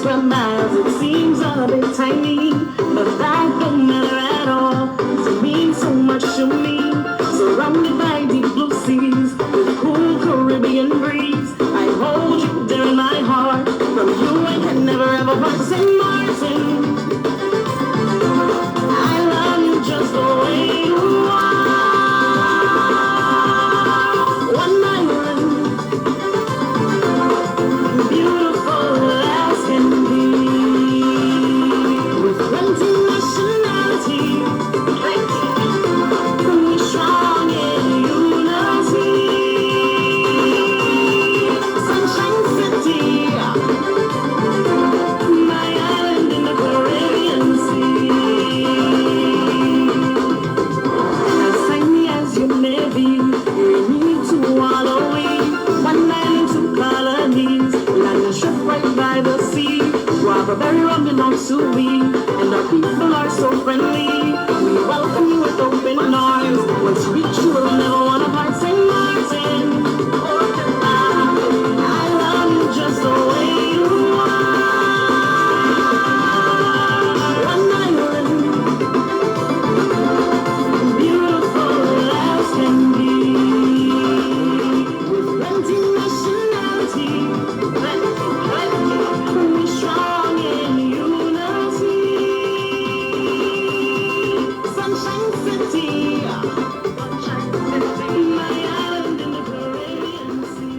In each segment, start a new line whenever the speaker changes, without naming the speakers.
square miles, it seems a bit tiny, but that don't matter at all. It means so much to me. Surrounded by deep blue seas, with cool Caribbean breeze, I hold you dear in my heart. From you I can never ever part. St. Martin, I love you just the way you are. One island, beautiful as can be, with plenty nationality, we strong in unity. Sunshine City, my island in the Caribbean Sea. As tiny as you may be, you need to wallow away. One island, two colonies, land and ship right by the sea. Guava berry rum belongs to we, and our people are so friendly. We welcome you with open arms. Once you reach, you will never want to part. St. Martin, I love you just the way you are. One island, beautiful as can be, with plenty nationality, we strong in unity. Sunshine City, my island in the Caribbean Sea.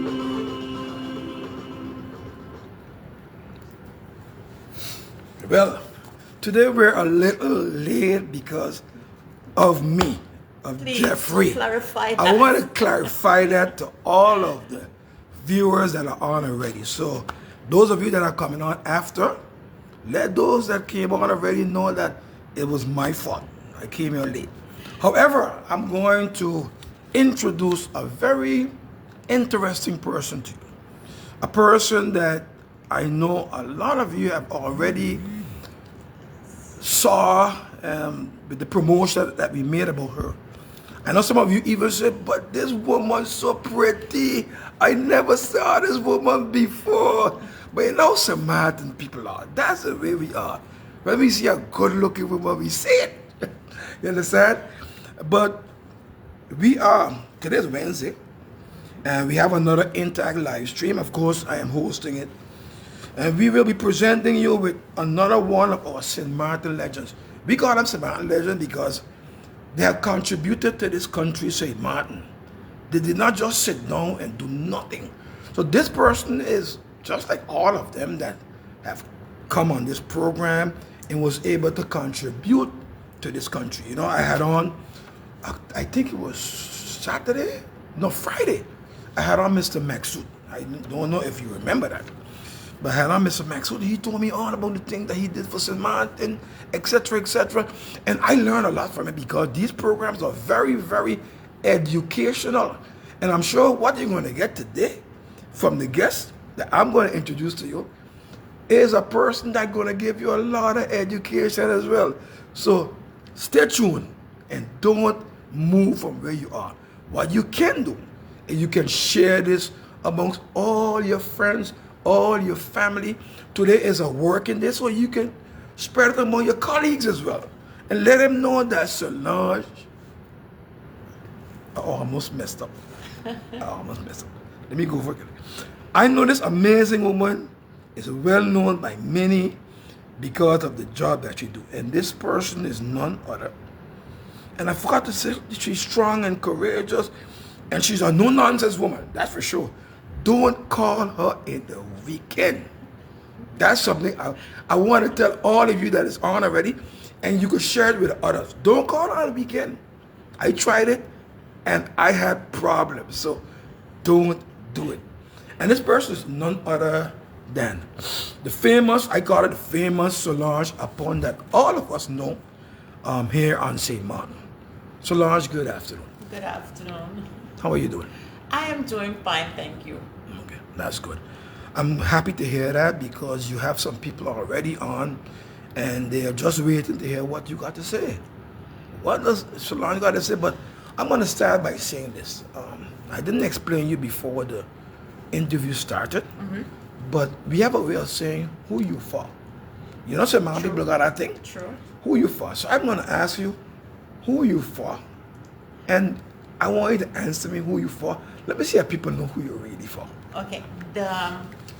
Well, today we're a little late because of me, of
Please
Jeffrey.
clarify
I
that.
want to clarify that to all of the viewers that are on already. So those of you that are coming on after, let those that came on already know that it was my fault. I came here late. However, I'm going to introduce a very interesting person to you. A person that I know a lot of you have already saw with the promotion that we made about her. I know some of you even said, but this woman's so pretty. I never saw this woman before. But you know, St. Martin people are. That's the way we are. When we see a good-looking woman, we say it. You understand? But we are, today's Wednesday, and we have another Interact live stream. Of course, I am hosting it. And we will be presenting you with another one of our St. Martin legends. We call them St. Martin legends because they have contributed to this country, St. Martin. They did not just sit down and do nothing. So this person is just like all of them that have come on this program and was able to contribute to this country. You know, I had on, I think it was Saturday? No, Friday. I had on Mr. Maxud. I don't know if you remember that. But I had on Mr. Maxud. He told me all about the thing that he did for St. Martin, etc., etc. And I learned a lot from it because these programs are very, very educational. And I'm sure what you're going to get today from the guest that I'm going to introduce to you is a person that's going to give you a lot of education as well. So stay tuned and don't move from where you are. What you can do is you can share this amongst all your friends, all your family. Today is a working day, so you can spread it among your colleagues as well. And let them know that Solange, I almost messed up. Let me go for it. I know this amazing woman is well known by many because of the job that she do. And this person is none other. And I forgot to say, she's strong and courageous. And she's a no-nonsense woman, that's for sure. Don't call her in the weekend. That's something I want to tell all of you that is on already, and you could share it with others. Don't call her on the weekend. I tried it, and I had problems. So don't do it. And this person is none other than the famous, I call it the famous Solange Apon that all of us know here on St. Martin. Solange, good afternoon.
Good afternoon.
How are you doing?
I am doing fine, thank you.
Okay, that's good. I'm happy to hear that because you have some people already on and they are just waiting to hear what you got to say. What does Solange got to say? But I'm going to start by saying this. I didn't explain you before the interview started, But we have a way of saying who you for. You know, some people got that thing.
True.
Who you for? So I'm gonna ask you, who you for? And I want you to answer me who you for. Let me see if people know who you're really for.
Okay.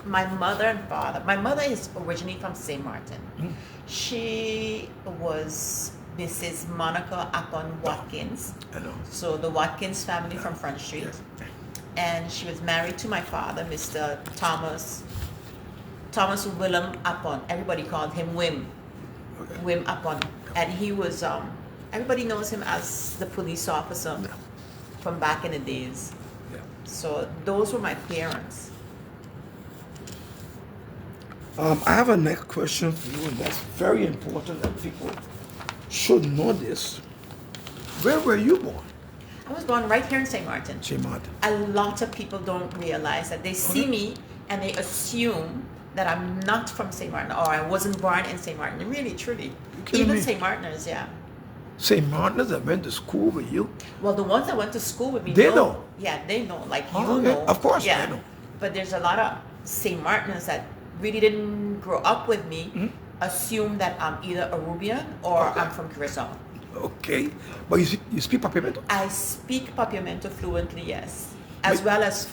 My mother and father. My mother is originally from St. Martin. She was Mrs. Monica Apon Watkins.
I know.
So the Watkins family from Front Street.
Yes.
And she was married to my father, Mr. Thomas Willem Apon. Everybody called him Wim.
Okay.
Wim Apon. And he was everybody knows him as the police officer from back in the days.
Yeah.
So those were my parents.
I have a next question for you, and that's very important that people should know this. Where were you born?
I was born right here in St. Martin.
St. Martin.
A lot of people don't realize that. They see me and they assume that I'm not from St. Martin or I wasn't born in St. Martin. Really, truly.
kidding
Even
me?
St. Martiners, yeah.
St. Martin's that went to school with you?
Well, the ones that went to school with me
They know.
Yeah, they know. Like
Oh,
you
okay.
know.
Of course,
yeah.
I know.
But there's a lot of St. Martiners that really didn't grow up with me, assume that I'm either Arubian or
Okay.
I'm from Curacao.
Okay. But you speak Papiamento?
I speak Papiamento fluently, yes. As well as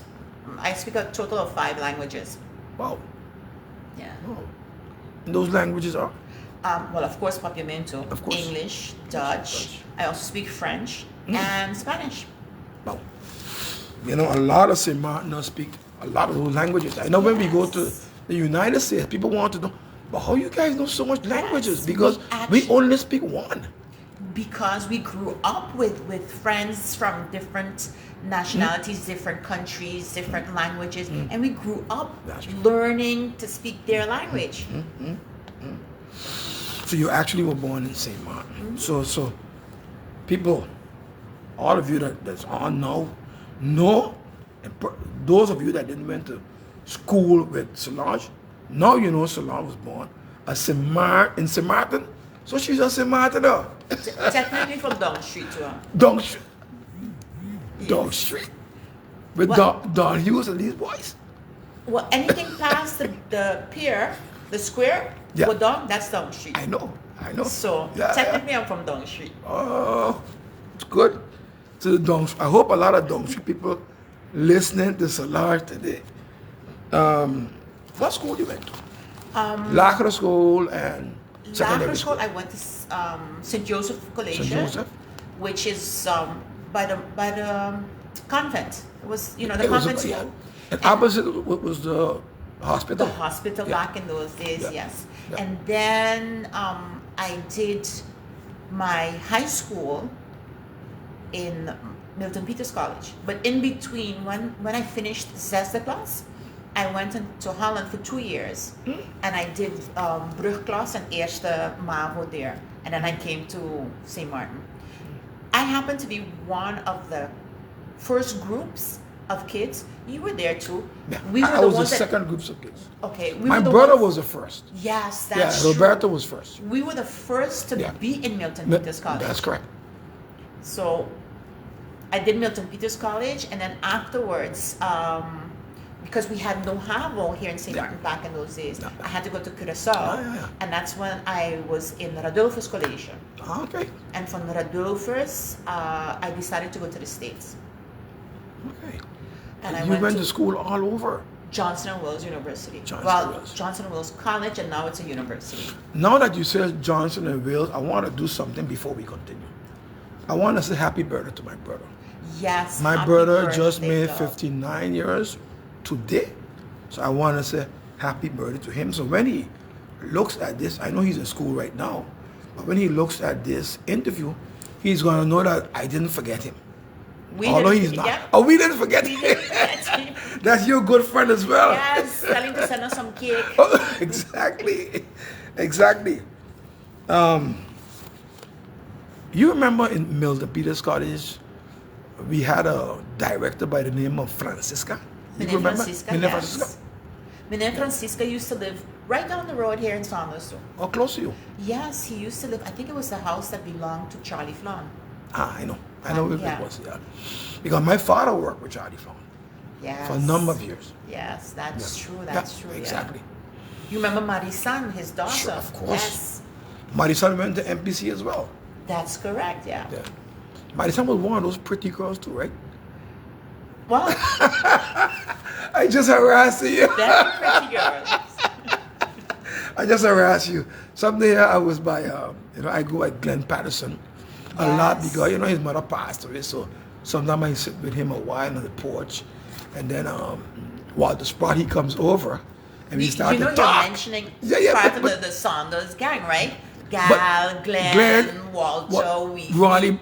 I speak a total of 5 languages.
Wow.
Yeah.
Oh. And those languages are?
Well, of course, Papiamento,
Of course.
English, Dutch. I also speak French and Spanish.
Wow. You know, a lot of St. Martiners speak a lot of those languages. I know when we go to the United States, people want to know, but how you guys know so much languages?
Yes,
Because we only speak one.
Because we grew up with friends from different nationalities, different countries, different languages, and we grew up
That's true.
learning to speak their language.
So you actually were born in St. Martin. So people, all of you that's on now, know, and those of you that didn't went to school with Solange, now you know Solange was born in St. Martin. So she's a St. Martiner.
Technically from Down Street too.
Dog Street. Dog Street. With
What?
Don Hughes and these boys.
Well, anything past the pier, the square,
Yeah.
Dong, that's Down Street.
I know.
So
Yeah,
technically I'm from Down Street.
Oh, it's good. To the Dong. I hope a lot of Dong Street people listening to Solange today. What school you went to? Lacra School and secondary
After
school.
school, I went to St. Joseph College,
St. Joseph?
which is by the convent. It was the
It was
convent
a- yeah.
school.
And opposite was the hospital.
The hospital
Yeah.
back in those days,
Yeah.
yes.
Yeah.
And then I did my high school in Milton Peters College. But in between, when I finished Zesde class, I went into Holland for 2 years. And I did brugklas and eerste MAVO there. And then I came to St. Martin. I happened to be one of the first groups of kids. You were there too.
Yeah.
We were
I
the
was the
ones that,
second groups of kids.
okay. We
My
were the
brother
ones-
was the first.
Yes,
Yeah,
that's true.
Roberto was first.
We were the first to
Yeah.
be in Milton Peters College.
That's correct.
So I did Milton Peters College, and then afterwards, because we had no HAVO here in St.
Yeah.
Martin back in those days,
Yeah.
I had to go to Curacao,
Yeah.
and that's when I was in Radulfus College.
Okay.
And from Radulfus, I decided to go to the States.
Okay.
And I
you went to school all over.
Johnson & Wales University.
Johnson
well,
& Wales.
Johnson & Wales College, and now it's a university.
Now that you said Johnson and Wales, I want to do something before we continue. I want to say happy birthday to my brother.
Yes.
My
happy
brother just
birthday,
made
love.
59 years today. So I want to say happy birthday to him. So when he looks at this, I know he's in school right now, but when he looks at this interview, he's going to know that I didn't forget him.
We
Although
didn't-
he's not.
yeah.
Oh, we didn't forget
We
him.
didn't forget him.
That's your good friend as well.
Yes, tell him to send us some cake.
Oh, exactly. Exactly. You remember in Milton Peters College, we had a director by the name of Francisca. You
Mine
remember?
Francisca,
Mine
yes.
Francisca?
Mine Francisca used to live right down the road here in Saunders.
Or close to you?
Yes, he used to live, I think it was the house that belonged to Charlie Flan.
Ah, I know. I know where
Yeah.
it was, yeah. Because my father worked with Charlie Fong.
Yes.
for a number of years.
Yes, that's
Yeah.
true.
Yeah,
That's true.
exactly.
Yeah. You remember Marisan, his daughter?
Sure, of course.
Yes,
Marisan went to MPC as well.
that's correct. Yeah.
Yeah. Marisan was one of those pretty girls too, right?
Well,
I just harassed you.
very pretty girls.
I just harassed you. Someday I was by, I go at Glenn Patterson a lot
Yes.
because, his mother passed away. So sometimes I sit with him a while on the porch. And then while the spot, he comes over and we start to
You're
talk.
mentioning
Yeah,
part
but-
of the Saunders gang, right? Gal, Glenn, Walter,
Ronnie,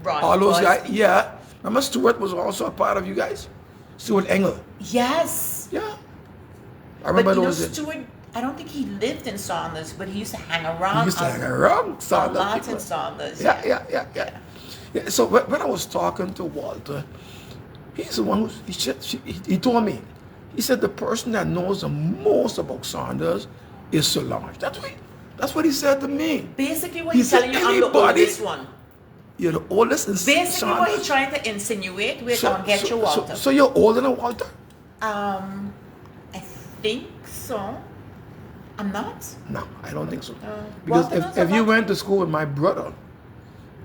all those
was-
guys. Yeah. Remember Stuart was also a part of you guys? Stuart Engel.
Yes.
Yeah. I
But
remember
you know,
those.
Stuart, I don't think he lived in Saunders, but he used to hang
He
around
used to
us
hang around
a
Saunders
lot
people.
in Saunders.
Yeah. So when I was talking to Walter, he's the one he told me. He said the person that knows the most about Saunders is Solange. That's what he said to me.
Basically, what
He
he's
said
telling you, I'm the
anybody-
oldest one.
You're the oldest in
Basically, what
Saunders.
he's trying to insinuate with Get Your Walter.
So you're older than Walter?
I think so. I'm not.
No, I don't think so.
Walter
Because
knows
if you
about-
went to school with my brother,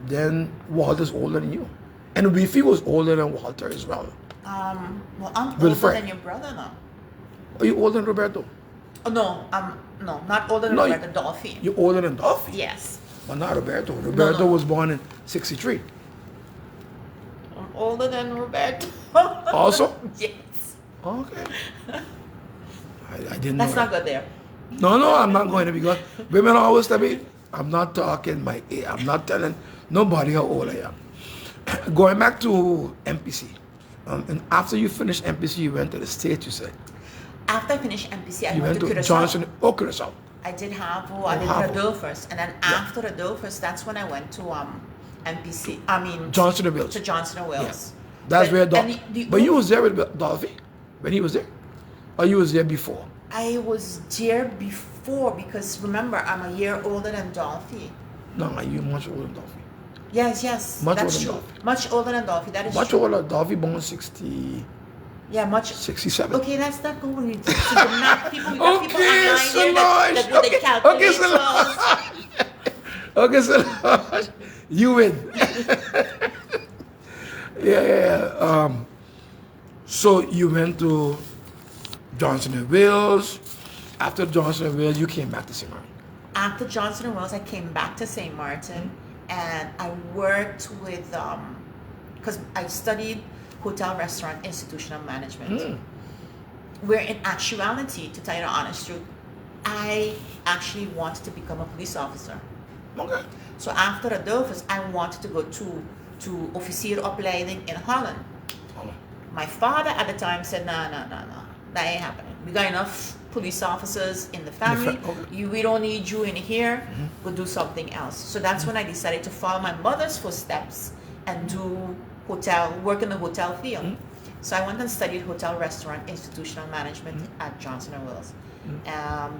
then Walter's older than you. And Wifi was older than Walter as well.
Well, I'm
Wilfred.
older than your brother now.
Are you older than Roberto?
Oh no, no, not older than
No,
Roberto Dolphy.
You're older than Duffy?
Yes,
But not Roberto. Roberto
no.
was born in 63.
I'm older than Roberto.
Also?
Yes.
Okay. I didn't know
That's
that.
not good there.
No, I'm not going to be good. Women always tell me, I'm not talking my age. I'm not telling nobody how old I am. Going back to MPC. And after you finished MPC, you went to the States, you said.
After I finished MPC, I
You
went to Curacao.
Johnson, Curacao.
I did Havo, I did
Havo.
Rodolphus, and then after Rodolphus, that's when I went to MPC. I mean,
Johnson and Wills.
to Johnson and Wales.
Yeah. That's
But-
where
and the
But you was there with Dolphy when he was there? Or you was there before?
I was there before because remember, I'm a year older than Dolphy.
No, you much older than Dolphy.
Yes,
Much
that's
older than
true.
Dolphy.
Much older than Dolphy, that is
Much
true.
older. Dolphy born 60,
Yeah, much.
67.
Okay, let's not go into the math. People, we got people
Okay,
online here that do the calculators.
Okay, Solange. You win. Yeah. So you went to Johnson and Wales. After Johnson and Wales, you came back to St. Martin.
After Johnson and Wales, I came back to St. Martin and I worked with, because I studied hotel, restaurant, institutional management. Where in actuality, to tell you the honest truth, I actually wanted to become a police officer.
Okay.
So after Rodolphus, I wanted to go to officieropleiding in Holland. My father at the time said, no, that ain't happening. We got enough police officers in the family.
Okay.
We don't need you in here. We'll do something else. So that's when I decided to follow my mother's footsteps and do work in the hotel field. So I went and studied hotel, restaurant, institutional management at Johnson & Wales.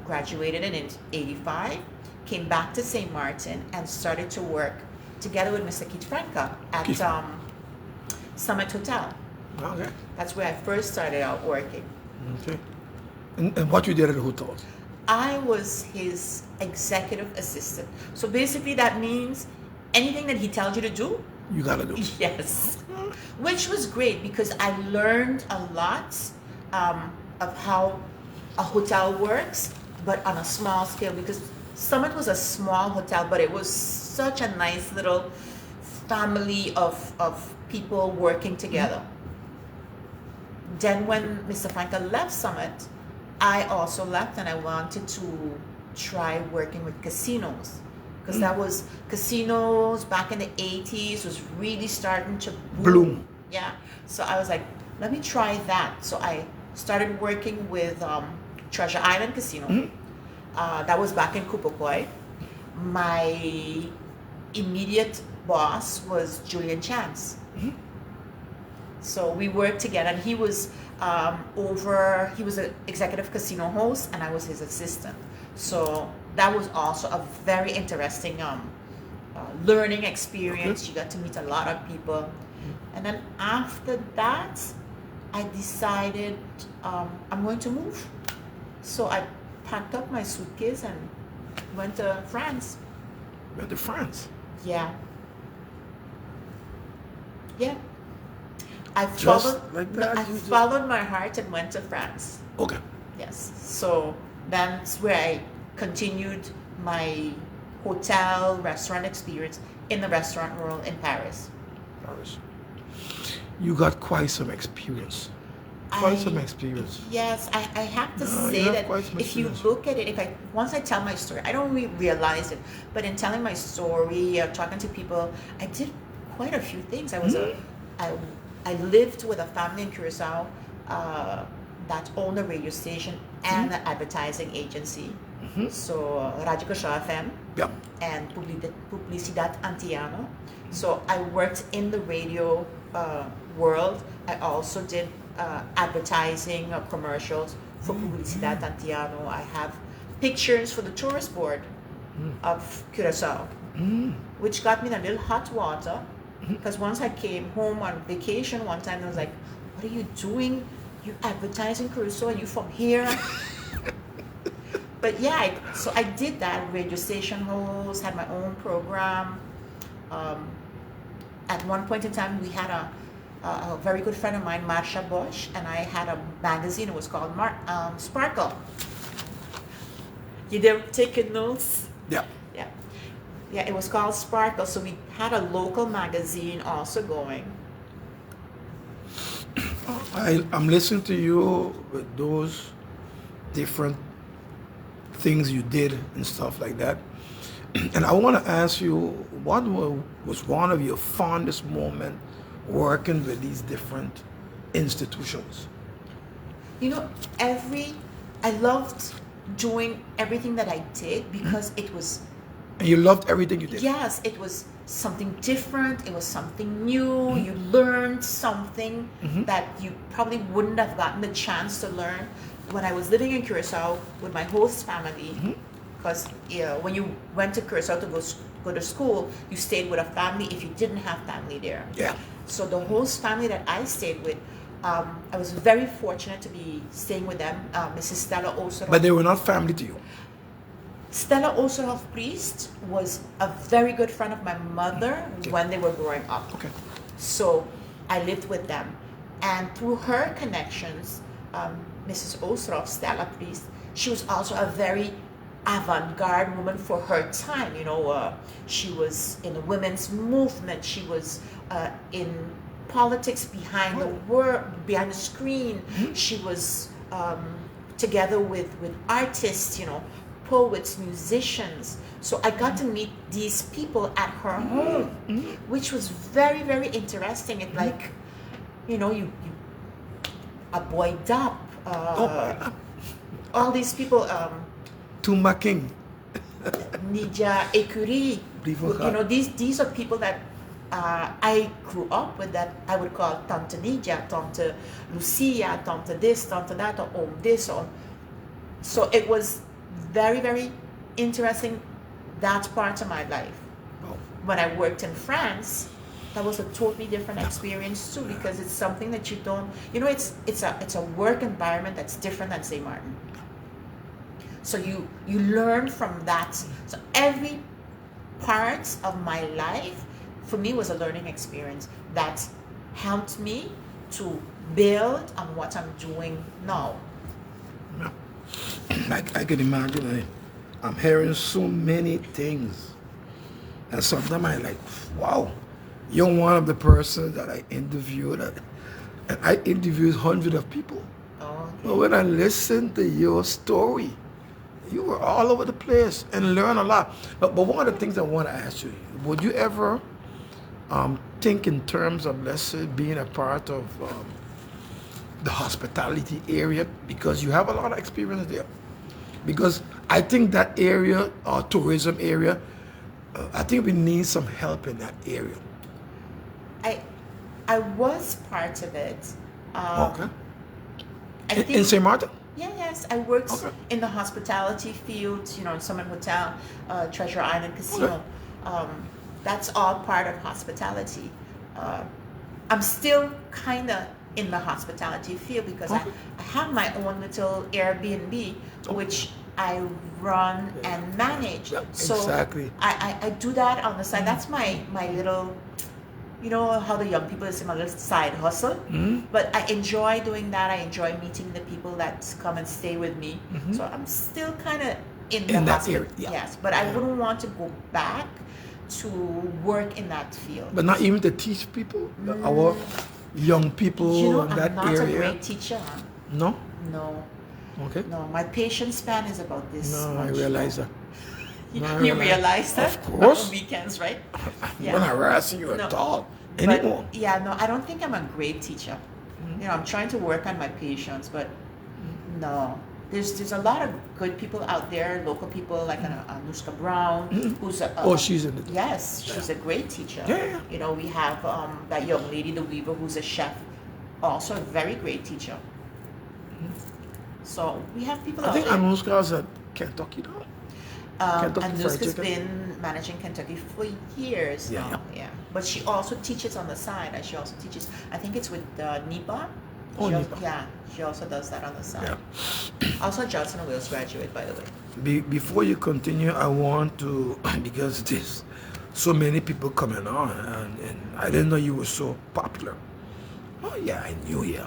Graduated in 85, came back to St. Martin and started to work together with Mr. Keith Franca at Summit Hotel.
Okay.
That's where I first started out working.
Okay. And what you did at the hotel?
I was his executive assistant. So basically that means anything that he tells you to do,
You gotta do.
yes. Which was great because I learned a lot of how a hotel works, but on a small scale, because Summit was a small hotel, but it was such a nice little family of people working together. Then when Mr. Franca left Summit, I also left and I wanted to try working with casinos. Because that was, casinos back in the 80s was really starting to
Bloom.
Yeah. So I was like, let me try that. So I started working with Treasure Island Casino. That was back in Kupokoy. My immediate boss was Julian Chance. So we worked together, and he was he was an executive casino host, and I was his assistant. So that was also a very interesting learning experience. You got to meet a lot of people. And then after that, I decided I'm going to move. So I packed up my suitcase and went to France.
Went to France.
Yeah. Yeah. I
Just
followed
like that,
I
you just-
followed my heart and went to France.
Okay.
Yes. So that's where I continued my hotel restaurant experience in the restaurant world in Paris.
Paris. You got quite some experience. Quite some experience.
Yes, I have to
No, you
say
have
that
quite some
if you
experience.
look at it, once I tell my story, I don't really realize it, but in telling my story, talking to people, I did quite a few things. I lived with a family in Curacao that owned a radio station and an advertising agency. So Radio Curacao FM
Yeah.
and Publicidad Antiano. So I worked in the radio world. I also did advertising commercials for Publicidad Antiano. I have pictures for the tourist board of Curacao, which got me in a little hot water because once I came home on vacation one time, I was like, what are you doing? You advertising Curacao? Are you from here? But yeah, so I did that, radio station host, had my own program. At one point in time, we had a very good friend of mine, Marsha Bosch, and I had a magazine. It was called Sparkle. You there taking notes?
Yeah.
Yeah. Yeah, it was called Sparkle. So we had a local magazine also going.
I'm listening to you with those different things you did and stuff like that. And I want to ask you, what was one of your fondest moments working with these different institutions?
You know, I loved doing everything that I did because it was,
And you loved everything you did?
yes, it was something different. It was something new. You learned something that you probably wouldn't have gotten the chance to learn when I was living in Curacao with my host family. Because when you went to Curacao to go to school, you stayed with a family if you didn't have family there.
Yeah.
So the host family that I stayed with, I was very fortunate to be staying with them. Mrs. Stella Osorov.
But they were not family to you?
Stella Osorov Priest was a very good friend of my mother when they were growing up.
Okay.
So I lived with them. And through her connections, Mrs. Osorov, Stella Priest, she was also a very avant-garde woman for her time. You know, she was in the women's movement. She was in politics behind behind the screen. She was together with artists, you know, poets, musicians. So I got to meet these people at her home, which was very, very interesting. It like, you know, you a boy Dap, all these people,
Tumba King.
Nidia Ekurie, you know, these are people that I grew up with, that I would call Tante Nidia, Tante Lucia, Tante this, Tante that, or this, or so it was very, very interesting, that part of my life.
Oh.
When I worked in France, that was a totally different experience too, because it's something that you don't, you know, it's a work environment that's different than St. Martin. So you learn from that. So every part of my life for me was a learning experience that helped me to build on what I'm doing now.
I can imagine. I'm hearing so many things, and sometimes I like, wow, you're one of the persons that I interviewed, and I interviewed hundreds of people.
Oh,
But when I listened to your story, you were all over the place and learned a lot. But one of the things I want to ask you, would you ever think in terms of, let's say, being a part of the hospitality area, because you have a lot of experience there? Because I think that area, tourism area, I think we need some help in that area.
I was part of it.
Okay.
I
In
think,
St. Martin?
yes, I worked
Okay.
in the hospitality field, you know, in Summit Hotel, Treasure Island Casino. That's all part of hospitality. I'm still kind of in the hospitality field because
Okay.
I have my own little Airbnb, which I run and manage.
Yeah,
So
exactly.
I do that on the side. That's my little, you know how the young people say, my little side hustle. But I enjoy doing that. I enjoy meeting the people that come and stay with me. So I'm still kind of in the
In that
hospital.
area, yeah.
Yes, but I wouldn't want to go back to work in that field.
But not even to teach people, our young people
You know,
in
I'm
that
not a
area.
great teacher.
No?
No,
Okay.
no. My patience span is about this
No, I
much.
realize that.
You,
No, I
you
realize.
realize that?
Of course.
On weekends, right?
I'm not harassing you
No.
at all
But,
anymore.
yeah, no, I don't think I'm a great teacher. You know, I'm trying to work on my patience, but no. There's a lot of good people out there, local people like Anushka Brown, who's a,
Oh, she's in it.
yes, she's a great teacher.
Yeah.
You know, we have that young lady, the Weaver, who's a chef, also a very great teacher. So we have people
I
out
think
there.
Anushka's at Kentucky now. Kentucky Fried
Anushka's
Chicken.
been managing Kentucky for years
Yeah,
now. Yeah. But she also teaches on the side. And she also teaches, I think it's with NEPA.
Oh,
She
NEPA.
Yeah, she also does that on the side.
Yeah.
Also a Johnson & Wales graduate, by the way.
Before you continue, I want to, because there's so many people coming on, and I didn't know you were so popular. Oh, yeah, I knew you.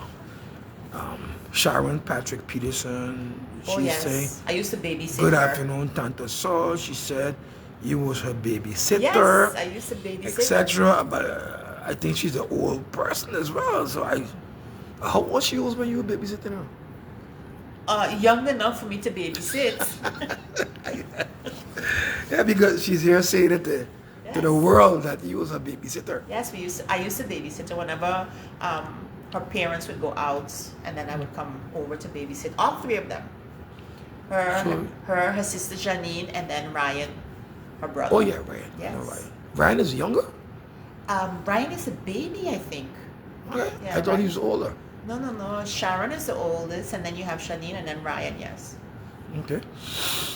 Sharon Patrick Peterson,
Oh,
she's
yes.
saying,
I used to babysit
good
her.
afternoon, Tante Sol. She said you was her babysitter,
Yes, I used to babysit her.
etc. But I think she's an old person as well. So how old she was when you were babysitting her?
Young enough for me to babysit.
Yeah, because she's here saying it to the
Yes.
world that you was a babysitter.
Yes, I used to babysit her whenever her parents would go out, and then I would come over to babysit all three of them. Her sister Janine, and then Ryan, her brother.
Oh yeah, Ryan.
Yes.
You know Ryan. Ryan is younger?
Brian is a baby, I think.
Okay.
Yeah,
I thought
Ryan.
he was older.
No. Sharon is the oldest, and then you have Janine, and then Ryan. Yes.
Okay.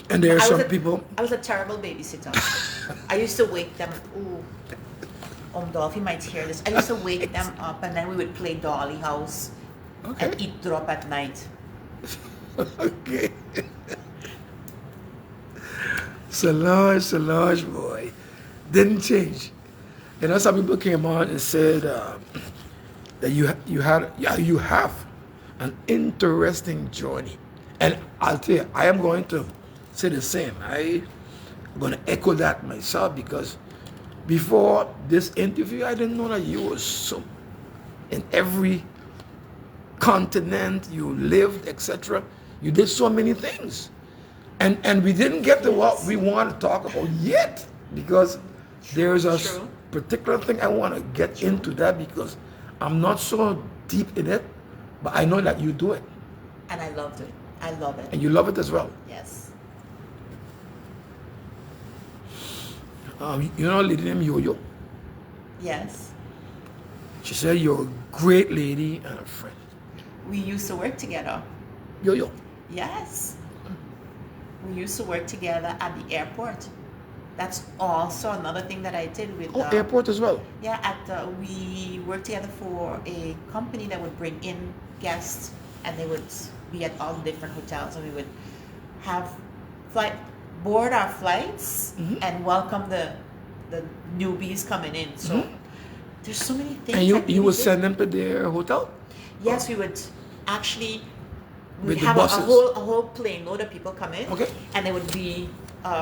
And there are some people.
I was a terrible babysitter. I used to wake them. Ooh, Dolphy might hear this. I used to wake them up, and then we would play Dolly House
Okay.
and eat drop at night.
Okay. Solange boy. Didn't change. You know, some people came on and said that you have an interesting journey. And I'll tell you, I am going to say the same. I'm going to echo that myself because before this interview, I didn't know that you were so in every continent you lived, etc. You did so many things. And we didn't get to what we want to talk about yet because there's a
True.
particular thing I want to get into that because I'm not so deep in it, but I know that you do it.
And I loved it. I love it.
And you love it as well.
Yes.
You know a lady named Yo-Yo?
Yes.
She said you're a great lady and a friend.
We used to work together.
Yo-Yo.
Yes. We used to work together at the airport. That's also another thing that I did with.
Oh, airport as well.
Yeah, we worked together for a company that would bring in guests, and they would be at all different hotels, and we would have board our flights and welcome the newbies coming in. So there's so many things.
And
that we
you would
did.
send them to their hotel?
Yes, we would actually.
With
We'd
the
have
buses?
a whole plane load of people come in,
Okay.
and they would be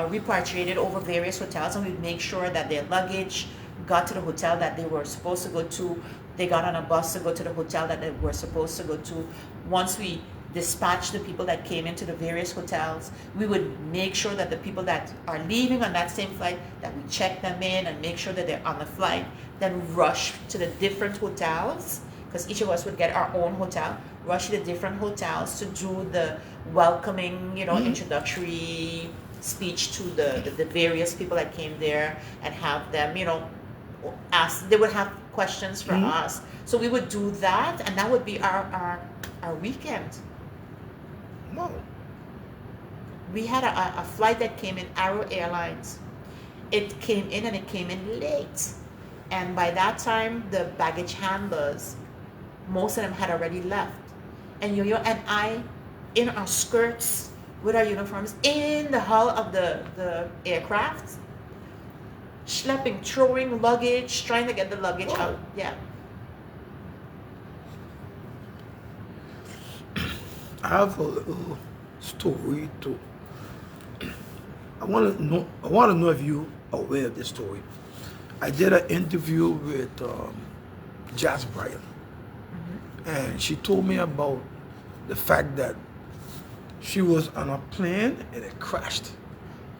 repatriated over various hotels, and we'd make sure that their luggage got to the hotel that they were supposed to go to. They got on a bus to go to the hotel that they were supposed to go to. Once we dispatched the people that came into the various hotels, we would make sure that the people that are leaving on that same flight, that we check them in and make sure that they're on the flight, then rush to the different hotels, because each of us would get our own hotel, rush to the different hotels to do the welcoming, introductory speech to the various people that came there, and have them, ask. They would have questions for us. So we would do that, and that would be our weekend.
Wow.
We had a flight that came in, Arrow Airlines. It came in, and it came in late. And by that time, the baggage handlers most of them had already left. And Yo-Yo and I, in our skirts, with our uniforms, in the hull of the aircraft, schlepping, throwing luggage, trying to get the luggage out. Yeah.
I have a little story too. I want to know if you are aware of this story. I did an interview with Jazz Bryan, and she told me about the fact that she was on a plane and it crashed,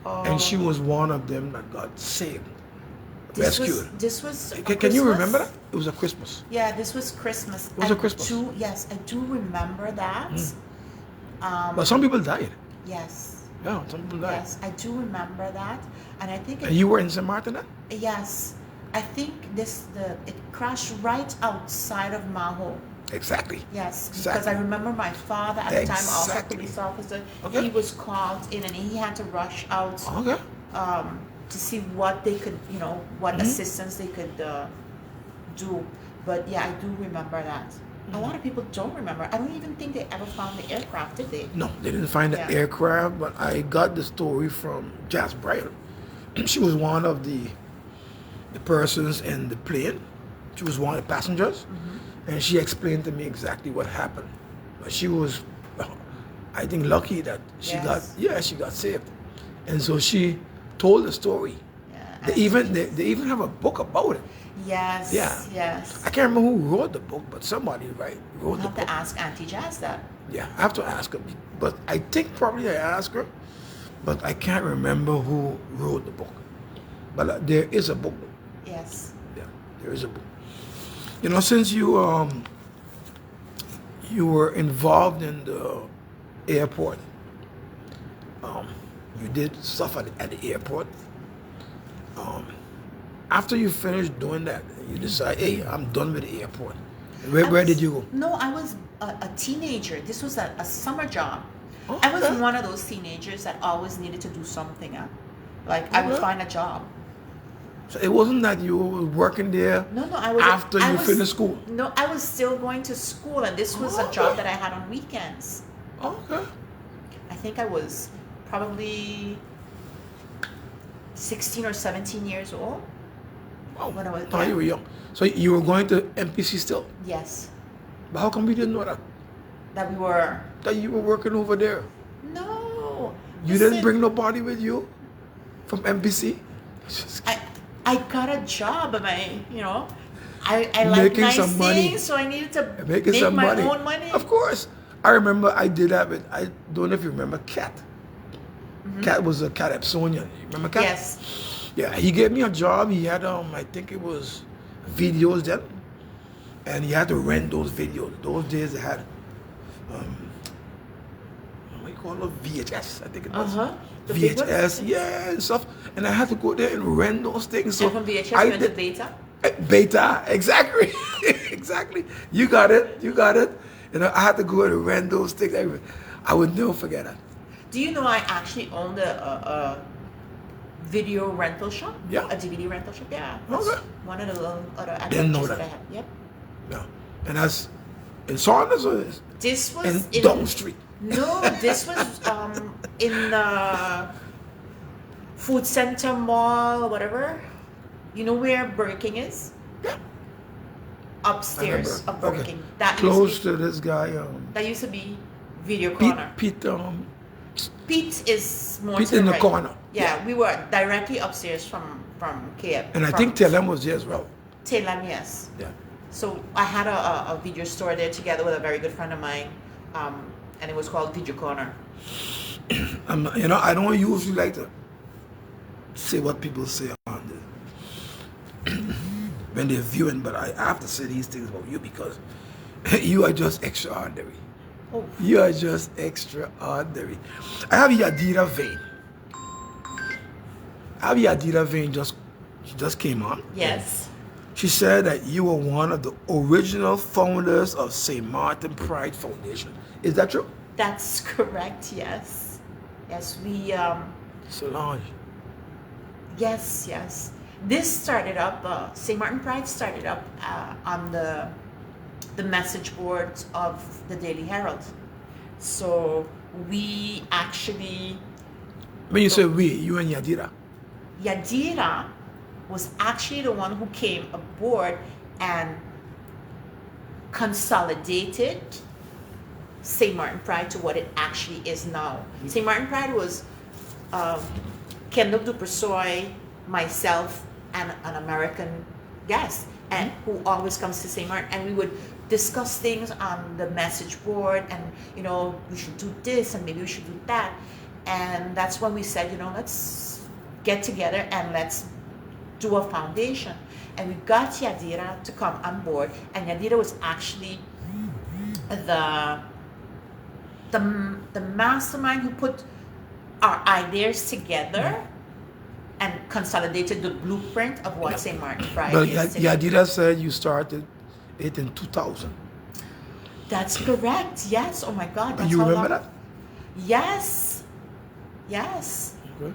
and she was one of them that got saved, rescued.
This was.
Can you remember that? It was a Christmas.
Yeah, this was Christmas.
It was a Christmas.
Yes, I do remember that.
But some people died.
Yes.
Yeah, some people died.
Yes, I do remember that, and I think.
And you were in St. Martin then?
Yes, I think it crashed right outside of Maho.
Exactly.
Yes,
Exactly.
because I remember my father at the time, also a
Exactly.
police officer.
Okay.
He was called in and he had to rush out
Okay.
to see what they could, what assistance they could do. But yeah, I do remember that. A lot of people don't remember. I don't even think they ever found the aircraft, did they?
No, they didn't find the aircraft, but I got the story from Jazz Bryan. She was one of the persons in the plane. She was one of the passengers, and she explained to me exactly what happened. But she was, I think, lucky that she got saved, and so she told the story.
Yeah,
They even have a book about it.
Yes.
Yeah.
Yes.
I can't remember who wrote the book, but somebody wrote
We'll
the
have
book.
to ask Auntie Jazz that.
Yeah, I have to ask her, but I think probably I asked her, but I can't remember who wrote the book. But there is a book.
Yes.
Yeah, there is a book. Since you were involved in the airport, you did stuff at the airport. After you finished doing that, you decide, hey, I'm done with the airport. Where did you go?
No, I was a teenager. This was a summer job.
Oh,
I was
okay.
one of those teenagers that always needed to do something. I would find a job.
So it wasn't that you were working there
No, I was
after you finished school?
No, I was still going to school, and this was a job that I had on weekends.
Okay.
I think I was probably 16 or 17 years old.
Wow.
When I was,
You were young. So you were going to MPC still?
Yes.
But how come you didn't know that?
That we were.
That you were working over there?
No.
You didn't bring nobody with you from MPC?
I got a job, and I like
Making
nice
some money.
things, so I needed to
Making
make
some
my
money.
own money.
Of course. I remember I did that with, I don't know if you remember Cat. Cat was a Cat Epsonian. You remember Cat?
Yes.
Yeah, he gave me a job. He had, I think it was videos then. And he had to rent those videos. Those days they had, what do you call it? VHS, I think it was.
The big
VHS,
ones?
yeah, and stuff. And I had to go there and rent those things. So
And from VHS,
I
you went to
did-
Beta?
Beta, exactly. Exactly. You got it. I had to go and rent those things. I would never forget that.
Do you know I actually owned a video rental shop?
Yeah.
A DVD rental shop? Yeah. That's
Okay.
one of the little other
Didn't know
adventures
that.
I had. Yep.
Yeah. And that's in Saunders or
This was
in Down Street?
No, this was in the food center mall, whatever. You know where Burger King is?
Yeah.
Upstairs
I
of Burger
remember.
King. That
Close
used to
to this guy.
be, that used to be Video
Pete.
Corner.
Pete.
Pete is more
Pete
to the
in the
right.
corner.
Yeah, we were directly upstairs from KF.
And I think Telem was there as well.
Telem, yes.
Yeah.
So I had a video store there together with a very good friend of mine, and it was called Video Corner.
I don't usually like to say what people say on the when they're viewing, but I have to say these things about you because you are just extraordinary.
Oh.
You are just extraordinary. I have Yadira Vane. She just came on.
Yes.
She said that you were one of the original founders of St. Martin Pride Foundation. Is that true?
That's correct, yes. Yes, we,
Solange.
yes. This started up, St. Martin Pride started up on the the message boards of the Daily Herald. So we actually,
When you say we, you and Yadira.
Yadira was actually the one who came aboard and consolidated St. Martin Pride to what it actually is now. St. Martin Pride was Kendall Dupersoy, myself, and an American guest, and who always comes to St. Martin, and we would discuss things on the message board, and we should do this, and maybe we should do that, and that's when we said, let's get together and let's do a foundation, and we got Yadira to come on board, and Yadira was actually the mastermind who put our ideas together and consolidated the blueprint of what St. Martin Pride
But
is today.
Yadira said you started it in 2000.
That's correct. Yes. Oh my God. That's
You
how
remember
long-
that?
Yes. Yes.
Okay.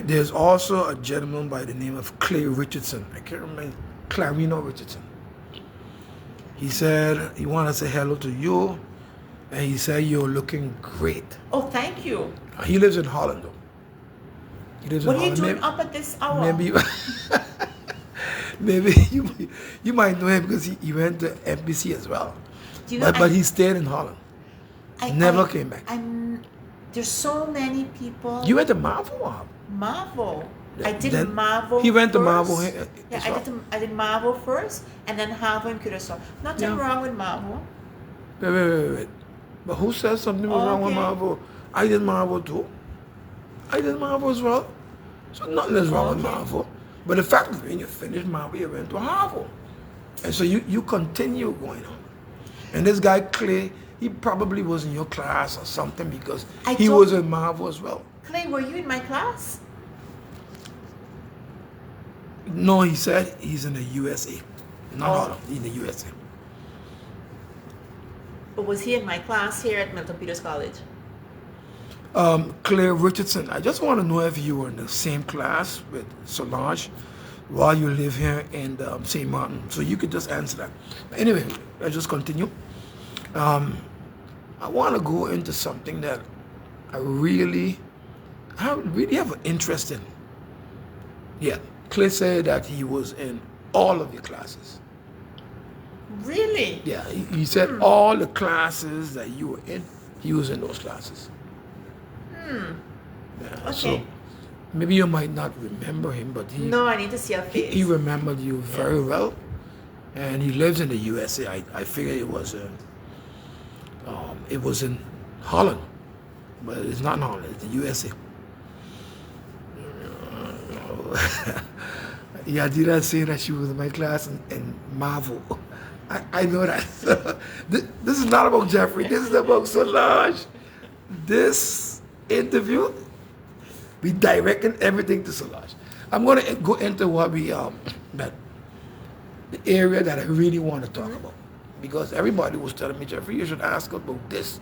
There's also a gentleman by the name of Clay Richardson. I can't remember. Clarino Richardson. He said he wanted to say hello to you, and he said you're looking great.
Oh, thank you.
He lives in Holland, though. He lives
What
in
are you
Holland.
doing up at this hour?
Maybe you might know him because he went to NBC as well.
Do you know,
But he stayed in Holland. Never came back.
There's so many people.
You went to Marvel? Or?
Marvel. I did
Then
Marvel.
he went to
first.
Marvel
Yeah,
as
I
well.
I did Marvel first, and then Harvard and Curacao. Nothing
Yeah.
wrong with Marvel.
Wait. But who says something was wrong with
Okay.
Marvel? I did Marvel too. I did Marvel as well. So nothing is wrong with
Okay.
Marvel. But the fact is, when you finish Marvel, you went to Harvard. And so you continue going on. And this guy, Clay, he probably was in your class or something because he was in Marvel as well.
Clay, were you in my class?
No, he said he's in the USA. Not Holland, in the USA.
But was he in my class here at Milton Peters College?
Claire Richardson, I just want to know if you were in the same class with Solange while you live here in St. Martin. So you could just answer that. Anyway, let's just continue. I want to go into something that I really have an interest in. Yeah, Clay said that he was in all of your classes.
Really?
Yeah, he said all the classes that you were in, he was in those classes. Yeah,
Okay.
so maybe you might not remember him, but
No, I need to see your face.
he remembered you very well, and he lives in the USA. I figure it was in Holland, but it's not in Holland. It's the USA. Yadira saying that she was in my class in Marvel. I know that. This is not about Jeffrey. This is about Solange. This interview, we directing everything to Solange. I'm going to go into what we the area that I really want to talk about, because everybody was telling me, Jeffrey, you should ask about this.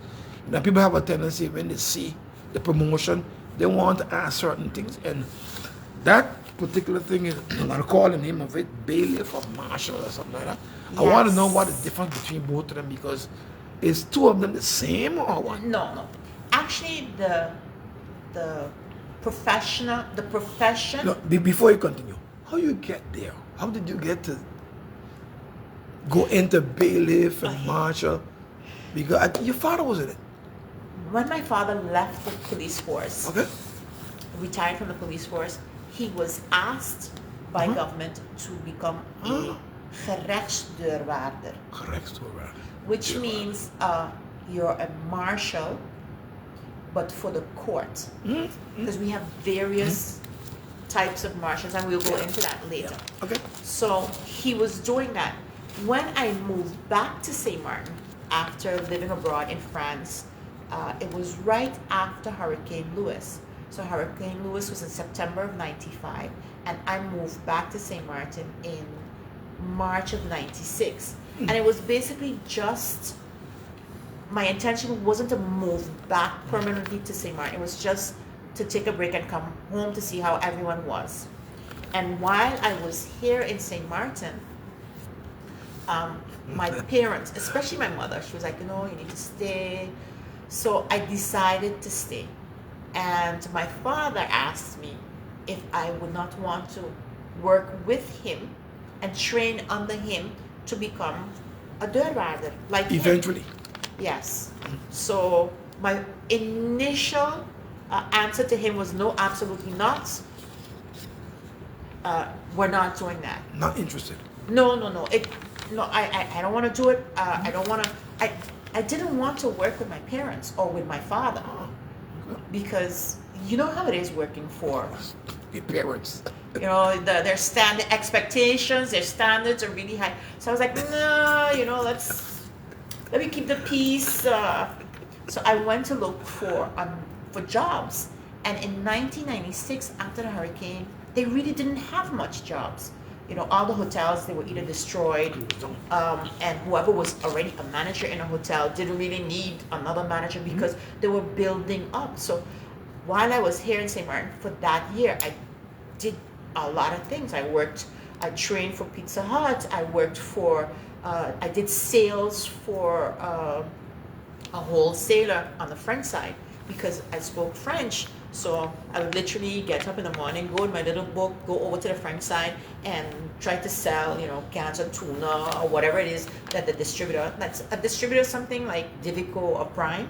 Now people have a tendency when they see the promotion, they want to ask certain things, and that particular thing is, I'm going to call the name of it, bailiff or marshal or something like that. I want to know what the difference between both of them, because is two of them the same or what?
No. Actually, the profession.
No, before you continue, how you get there? How did you get to go into bailiff and marshal? Because your father was in it.
When my father left the police force,
Okay.
retired from the police force, he was asked by government to become a gerechtsdeurwaarder,
Correct.
which means you're a marshal, but for the court. Because we have various types of marshals, and we'll go into that later.
Okay.
So he was doing that. When I moved back to St. Martin after living abroad in France, it was right after Hurricane Louis. So Hurricane Louis was in September of 95, and I moved back to St. Martin in March of 96. And it was basically just, my intention wasn't to move back permanently to St. Martin. It was just to take a break and come home to see how everyone was. And while I was here in St. Martin, My parents, especially my mother, she was like, you know, you need to stay. So I decided to stay. And my father asked me if I would not want to work with him and train under him to become a dirt rider like him.
Eventually.
Yes. So my initial answer to him was no, absolutely not. We're not doing that.
Not interested.
No. I don't want to do it. I don't want to. I didn't want to work with my parents or with my father because you know how it is working for
Your parents.
you know their standard expectations. Their standards are really high. So I was like, no, you know, let me keep the peace. So I went to look for jobs, and in 1996, after the hurricane, they really didn't have much jobs. You know, all the hotels, they were either destroyed, and whoever was already a manager in a hotel didn't really need another manager because they were building up. So while I was here in St. Martin for that year, I did a lot of things. I trained for Pizza Hut. I did sales for a wholesaler on the French side because I spoke French. So I would literally get up in the morning, go in my little book, go over to the French side and try to sell, you know, cans of tuna or whatever it is that the distributor, that's a distributor, something like Divico or Prime,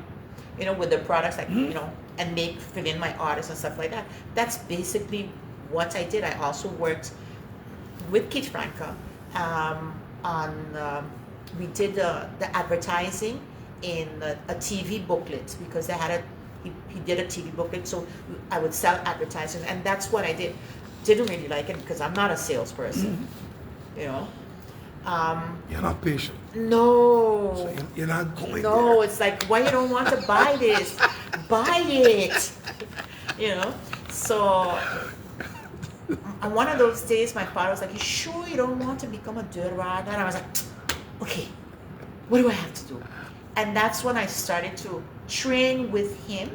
you know, with the products like, you know, and fill in my orders and stuff like that. That's basically what I did. I also worked with Kit Franca we did the advertising in a TV booklet because they had he did a TV booklet, so I would sell advertising, and that's what I did. Didn't really like it because I'm not a salesperson, you know.
You're not patient.
No.
So you're not going
No,
there.
it's like, why you don't want to buy this? Buy it. You know? So on one of those days, my father was like, you sure you don't want to become a dirt rider? And I was like, okay, what do I have to do? And that's when I started to train with him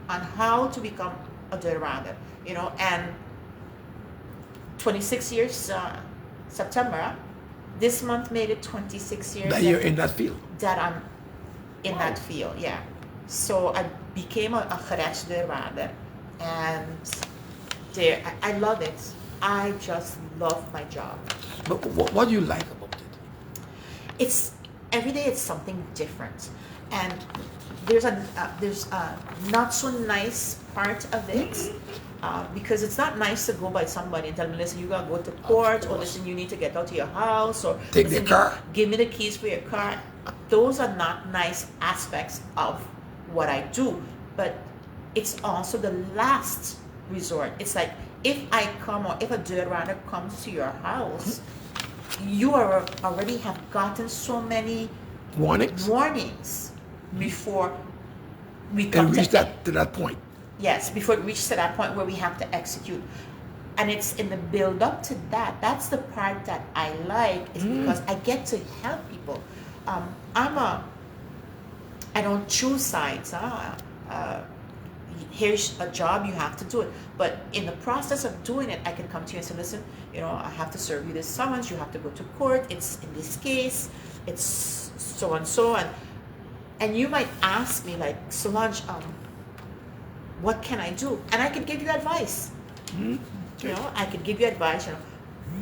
on how to become a dirt rider, you know, and 26 years, September, this month made it 26 years.
That you're in that field.
That I'm in that field, yeah. So I became a gerecht dirt rider, and I love it. I just love my job.
But what do you like about it?
It's every day it's something different, and there's a not so nice part of it because it's not nice to go by somebody and tell me, listen, you gotta go to court, or listen, you need to get out of your house, or
take
listen,
the car.
give me the keys for your car. Those are not nice aspects of what I do, but it's also the last resort. It's like if I come, or if a dirt rider comes to your house, you already have gotten so many warnings before we come
and reach to that point.
Yes, before it reaches to that point where we have to execute. And it's in the build up to that. That's the part that I like, is because I get to help people. I don't choose sides. Here's a job, you have to do it. But in the process of doing it, I can come to you and say, listen, you know, I have to serve you this summons, you have to go to court, it's in this case, it's so and so. And you might ask me, like, Solange, what can I do? And I could give you advice. You know, I could give you advice, you know,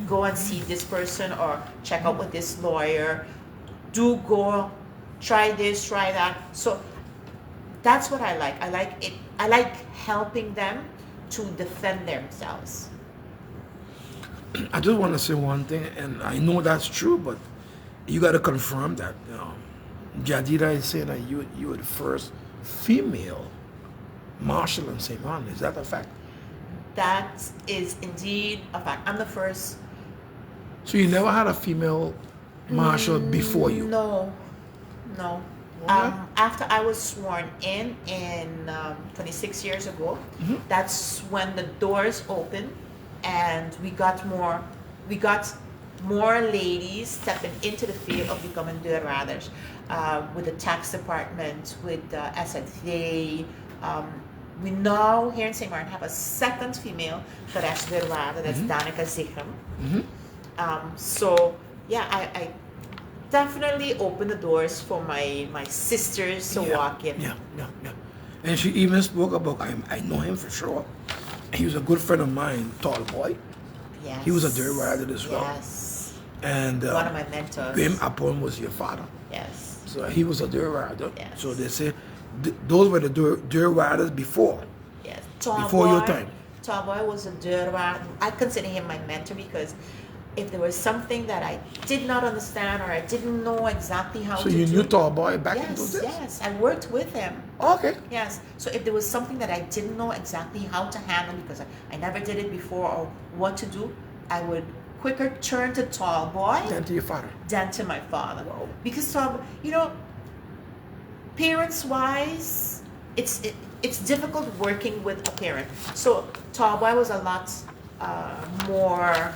go and see this person, or check out with this lawyer, go try this, try that. So that's what I like. I like it. I like helping them to defend themselves.
I just want to say one thing, and I know that's true, but you got to confirm that. Jadida is saying that you were the first female marshal in St. Martin. Is that a fact?
That is indeed a fact. I'm the first.
So you never had a female marshal before you?
No. After I was sworn in 26 years ago, that's when the doors opened, and we got more ladies stepping into the field of becoming dirt riders, with the tax department, with SFA. We now here in St. Martin have a second female dirt rider, that's Danica Zichem. So yeah, definitely opened the doors for my sisters to walk in.
Yeah. And she even spoke about, I know him for sure. He was a good friend of mine, tall boy.
Yes.
He was a dirt rider as well.
Yes.
And
One of my mentors.
Solange Apon was your father.
Yes.
So he was a dirt rider.
Yes.
So they say those were the dirt riders before.
Yes.
Before your time.
Tall Boy was a dirt rider. I consider him my mentor because if there was something that I did not understand or I didn't know exactly how to do.
So you knew Tall Boy back in those days?
Yes, I worked with him.
Okay.
Yes. So if there was something that I didn't know exactly how to handle because I never did it before or what to do, I would quicker turn to Tall Boy
Then to your father.
than to my father.
Wow.
Because parents-wise, it's difficult working with a parent. So Tall Boy was a lot more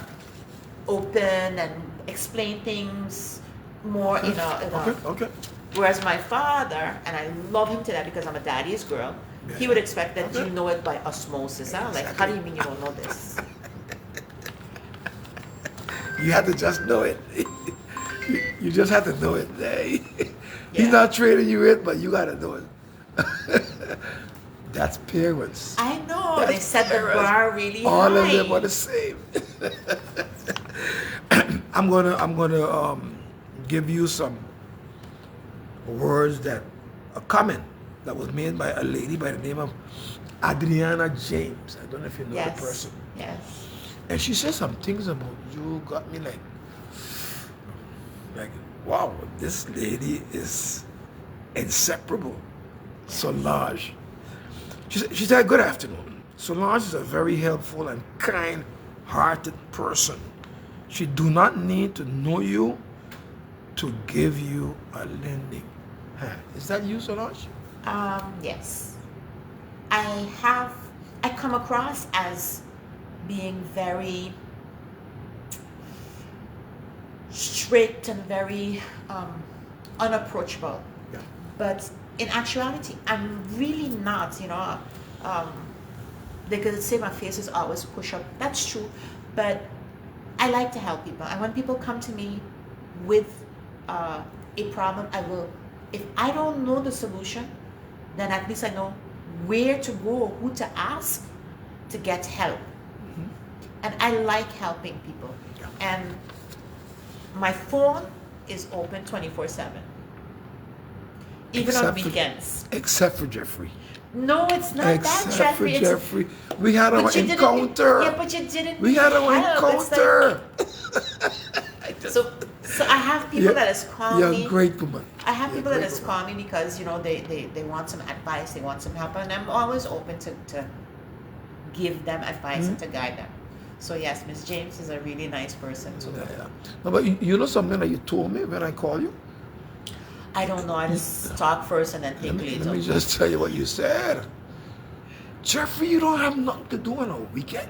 open and explain things more in a
Okay.
Whereas my father, and I love him to that because I'm a daddy's girl, he would expect that you know it by osmosis. Huh? Like, how do you mean you don't know this?
You had to just know it. You just had to know it. He's
Yeah.
not training you it, but you gotta know it. That's parents.
I know,
That's
they set the
parents.
bar really
All
high.
of them are the same. I'm gonna give you some words that a comment that was made by a lady by the name of Adriana James. I don't know if you know
Yes.
the person.
Yes.
And she said some things about you got me like, wow, this lady is inseparable. Solange. She said, good afternoon. Solange is a very helpful and kind-hearted person. She do not need to know you to give you a lending hand. Is that you, Solange?
Yes. I come across as being very strict and very unapproachable.
Yeah.
But in actuality, I'm really not, they could say my face is always push up. That's true. But I like to help people. And when people come to me with a problem, I will, if I don't know the solution, then at least I know where to go, who to ask to get help.
Mm-hmm.
And I like helping people.
Yeah.
And my phone is open 24/7. Even on weekends.
Except for Jeffrey.
No, it's not
Except
that, Jeffrey.
for Jeffrey. We had our
But you didn't-
encounter.
Yeah, but you didn't.
We had our
help. It's
encounter.
So I have people that has called
You're
me.
a great woman.
I have
You're a
people that
great
has
woman.
called me because they want some advice, they want some help, and I'm always open to give them advice and to guide them. So yes, Miss James is a really nice person too.
Yeah. No, but you know something that you told me when I called you?
I don't know. I just talk first and then think later.
Let me just tell you what you said. Jeffrey, you don't have nothing to do on a weekend.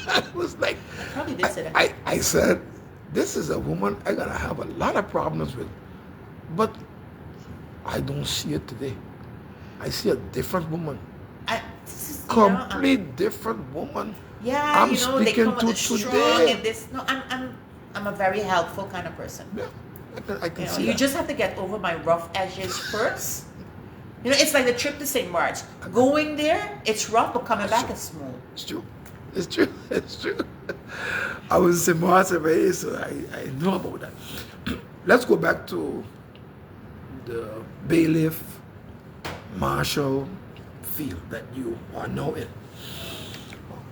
I was like,
I probably did say that.
I said, this is a woman I'm gonna have a lot of problems with, but I don't see it today. I see a different woman,
This is,
complete different woman.
yeah,
I'm
they
speaking
come
to
with the strong
today.
and this. No, I'm a very helpful kind of person.
Yeah, I can see
You
that.
just have to get over my rough edges first. It's like the trip to St. Mark's. Going there, it's rough, but coming back, it's smooth.
It's true. It's true. It's true. I was in Marseille, so I know about that. Let's go back to the bailiff marshal field that you are now in.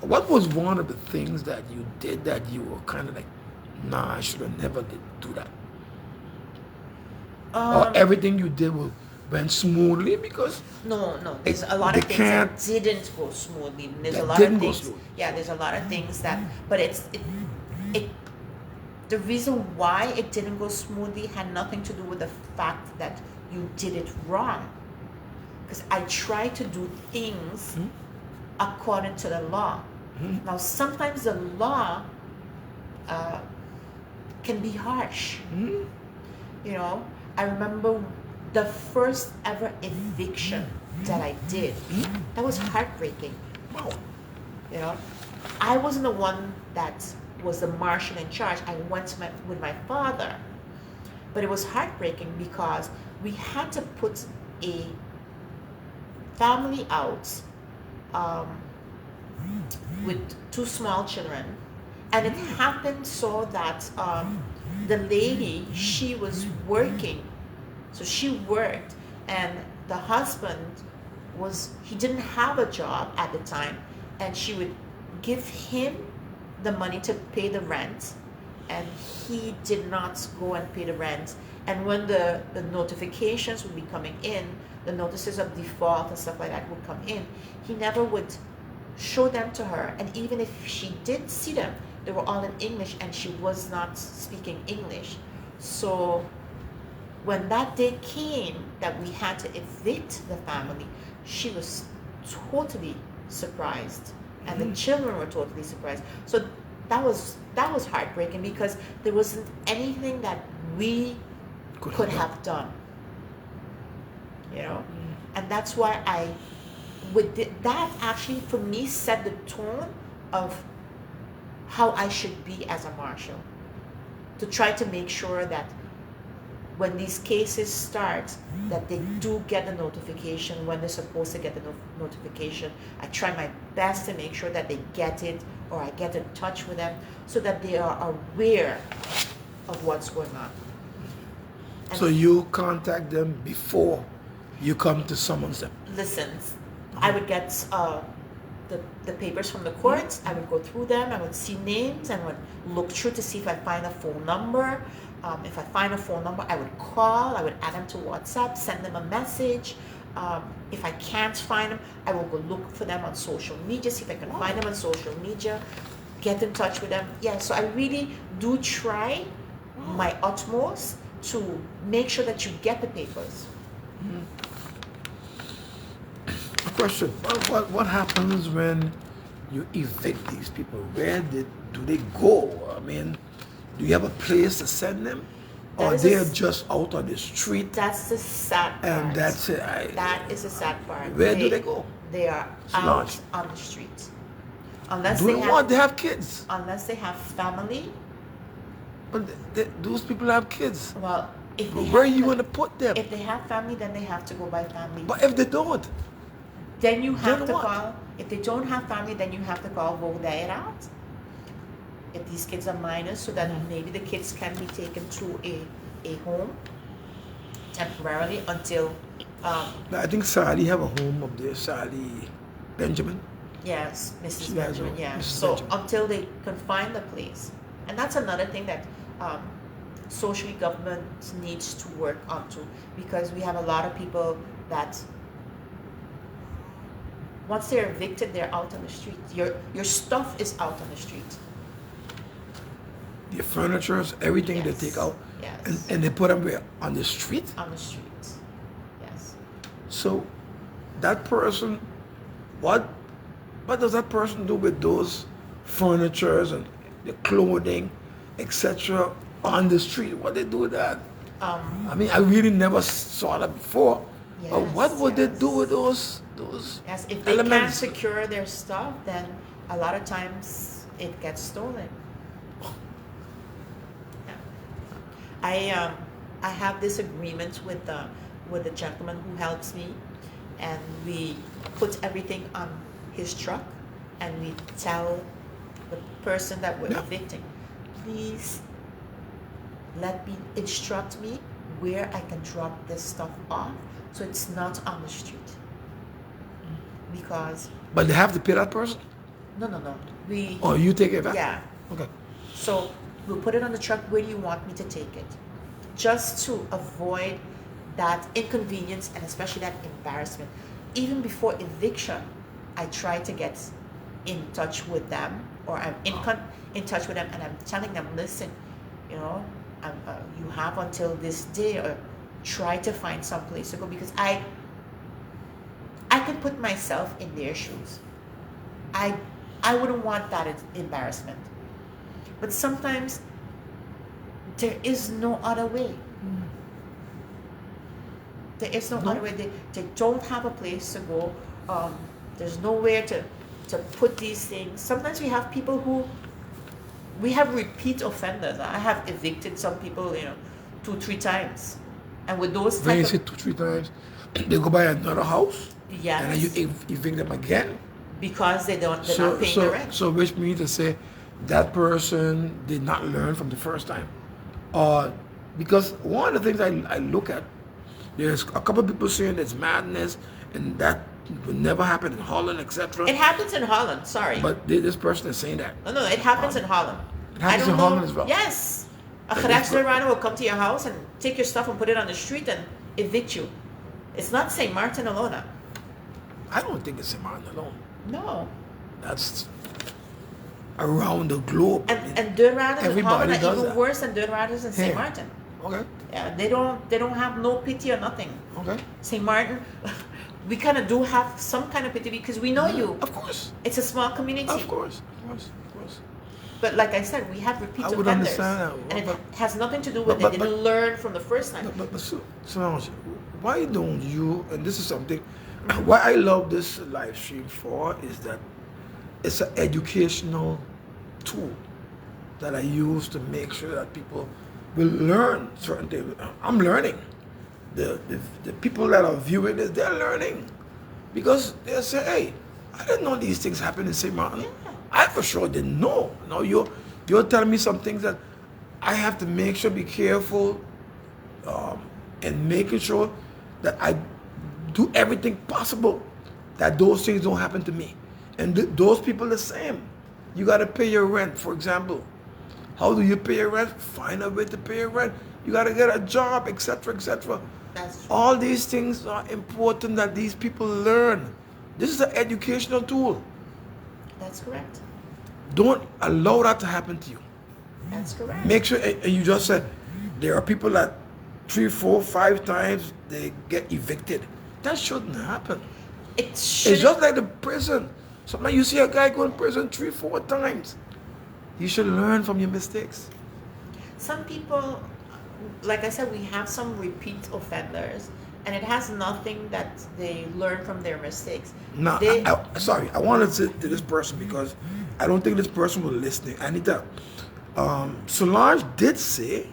What was one of the things that you did that you were kind of like, nah, I should have never do that? Or everything you did went smoothly because
No. There's a lot of things that didn't go smoothly. There's
That
a lot
didn't
of
go
things.
smoothly.
Yeah, there's a lot of things that. But the reason why it didn't go smoothly had nothing to do with the fact that you did it wrong. Because I try to do things according to the law. Now, sometimes the law can be harsh. I remember the first ever eviction that I did. That was heartbreaking.
wow,
I wasn't the one that was the marshal in charge. I went with my father But it was heartbreaking because we had to put a family out um, with two small children, and it happened so that the lady, she was working, so she worked, and the husband he didn't have a job at the time, and she would give him the money to pay the rent, and he did not go and pay the rent. And when the notifications would be coming in, the notices of default and stuff like that would come in, he never would show them to her. And even if she did see them, they were all in English, and she was not speaking English. So when that day came that we had to evict the family, she was totally surprised, and the children were totally surprised. So that was heartbreaking, because there wasn't anything that we could have done, and that's why that actually for me set the tone of how I should be as a marshal, to try to make sure that when these cases start, that they do get the notification when they're supposed to get the notification. I try my best to make sure that they get it, or I get in touch with them so that they are aware of what's going on. And
so you contact them before you come to summons them?
Listen, I would get the papers from the courts. I would go through them. I would see names and would look through to see if I find a phone number. If I find a phone number, I would call. I would add them to WhatsApp, send them a message. If I can't find them, I will go look for them on social media, see if I can find them on social media, get in touch with them. Yeah, so I really do try my utmost to make sure that you get the papers.
A question: What happens when you evict these people? Where do they go? I mean, do you have a place to send them, or they're just out on the street?
That's the sad part.
And that's it.
That is the sad part.
Where do they go?
They are
Solange.
out on the street. Unless
They have kids.
Unless they have family.
But those people have kids.
Well, if they
Where are
have
you going to put them?
If they have family, then they have to go by family.
But if they don't,
then you have
then
to
what?
call. If they don't have family, then you have to call Vodaerat. If these kids are minors, so that maybe the kids can be taken to a home temporarily until.
I think Sally have a home up there. Sally Benjamin.
Yes, Mrs.
She has
Benjamin.
a-
Yeah.
Mrs.
So
Benjamin.
until they can find the place, and that's another thing that socially government needs to work onto, because we have a lot of people that once they're evicted, they're out on the street. Your stuff is out on the street.
Their furniture, everything
Yes.
they take out,
Yes.
and they put them where? On the street.
On the street. Yes.
So that person, what does that person do with those furnitures and the clothing, etc. on the street? What they do with that? I mean, I really never saw that before. But what would they do with those
Yes, if they
elements?
can't secure their stuff, then a lot of times it gets stolen. Yeah. I have this agreement with the gentleman who helps me, and we put everything on his truck, and we tell the person that we're evicting, please instruct me where I can drop this stuff off so it's not on the street. Because
But they have to pay that person?
no, we
Or you take it back?
yeah.
Okay.
So we'll put it on the truck. Where do you want me to take it? Just to avoid that inconvenience and especially that embarrassment. Even before eviction, I try to get in touch with them, or I'm in touch with them, and I'm telling them, listen, you have until this day, or try to find some place to go, because I can put myself in their shoes. I wouldn't want that embarrassment. But sometimes there is no other way. There is no other way. They don't have a place to go. There's nowhere to put these things. Sometimes we have people we have repeat offenders. I have evicted some people, 2-3 times. And with those
When you
type
say
of
2-3 times, they go buy another house,
yes,
and then you evict them again.
because they're not paying the rent.
So which means to say that person did not learn from the first time. Because one of the things I look at, there's a couple of people saying it's madness and that would never happen in Holland, etc.
It happens in Holland, sorry.
But this person is saying that.
No, it happens in Holland.
It happens
I don't
in
know.
Holland as well.
Yes. A
But
gerechtsderader will come to your house and take your stuff and put it on the street and evict you. It's not St. Martin alone.
I don't think it's St. Martin alone.
No.
That's around the globe.
And dirt riders in
Everybody
Holland are
does
even
that.
worse than dirt riders in St.
Yeah.
Martin.
Okay.
Yeah, they don't have no pity or nothing.
Okay.
St. Martin, we kind of do have some kind of pity because we know you.
Of course.
It's a small community.
Of course.
But like I said, we have repeat
I would
offenders.
understand that.
And it has nothing to do with
but-
they didn't learn from the first time.
But Solange, why don't you, and this is something, why I love this live stream for is that it's an educational tool that I use to make sure that people will learn certain things. I'm learning. The people that are viewing this, they're learning. Because they say, hey, I didn't know these things happen in St. Martin.
Yeah.
I for sure didn't know. No, you're telling me some things that I have to make sure, be careful, and making sure that I do everything possible that those things don't happen to me. And those people the same. You got to pay your rent, for example. How do you pay your rent? Find a way to pay your rent. You got to get a job, etc., etc.
That's true.
All these things are important that these people learn. This is an educational tool.
That's correct.
Don't allow that to happen to you.
That's correct.
Make sure, and you just said, there are people that 3, 4, 5 times they get evicted. That shouldn't happen.
It should.
It's just like the prison. Sometimes you see a guy go in prison 3, 4 times. You should learn from your mistakes.
Some people, like I said, we have some repeat offenders, and it has nothing that they learn from their mistakes.
Now, sorry, I wanted to say to this person because I don't think this person was listening. Anita, Solange did say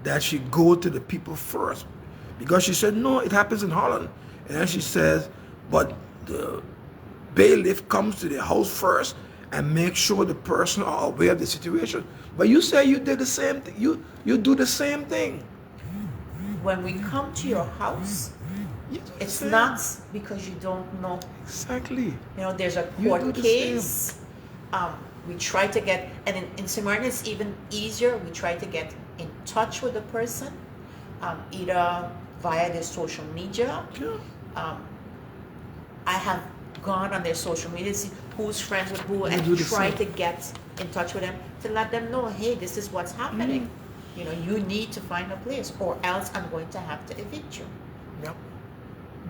that she go to the people first because she said, no, it happens in Holland. And then she says, but the bailiff comes to the house first and make sure the person are aware of the situation. But you say you did the same thing. You do the same thing.
When we come to your house,
You do the
it's
same.
not because you don't know.
Exactly.
You know, there's a
You
court
do the
case. We try to get, and in St. Martin it's even easier. We try to get in touch with the person, either via their social media.
Yeah.
I have gone on their social media, see who's friends with who,
You
and
do the
try
same.
to get in touch with them to let them know, hey, this is what's happening. You know, you need to find a place, or else I'm going to have to evict you.
Yeah.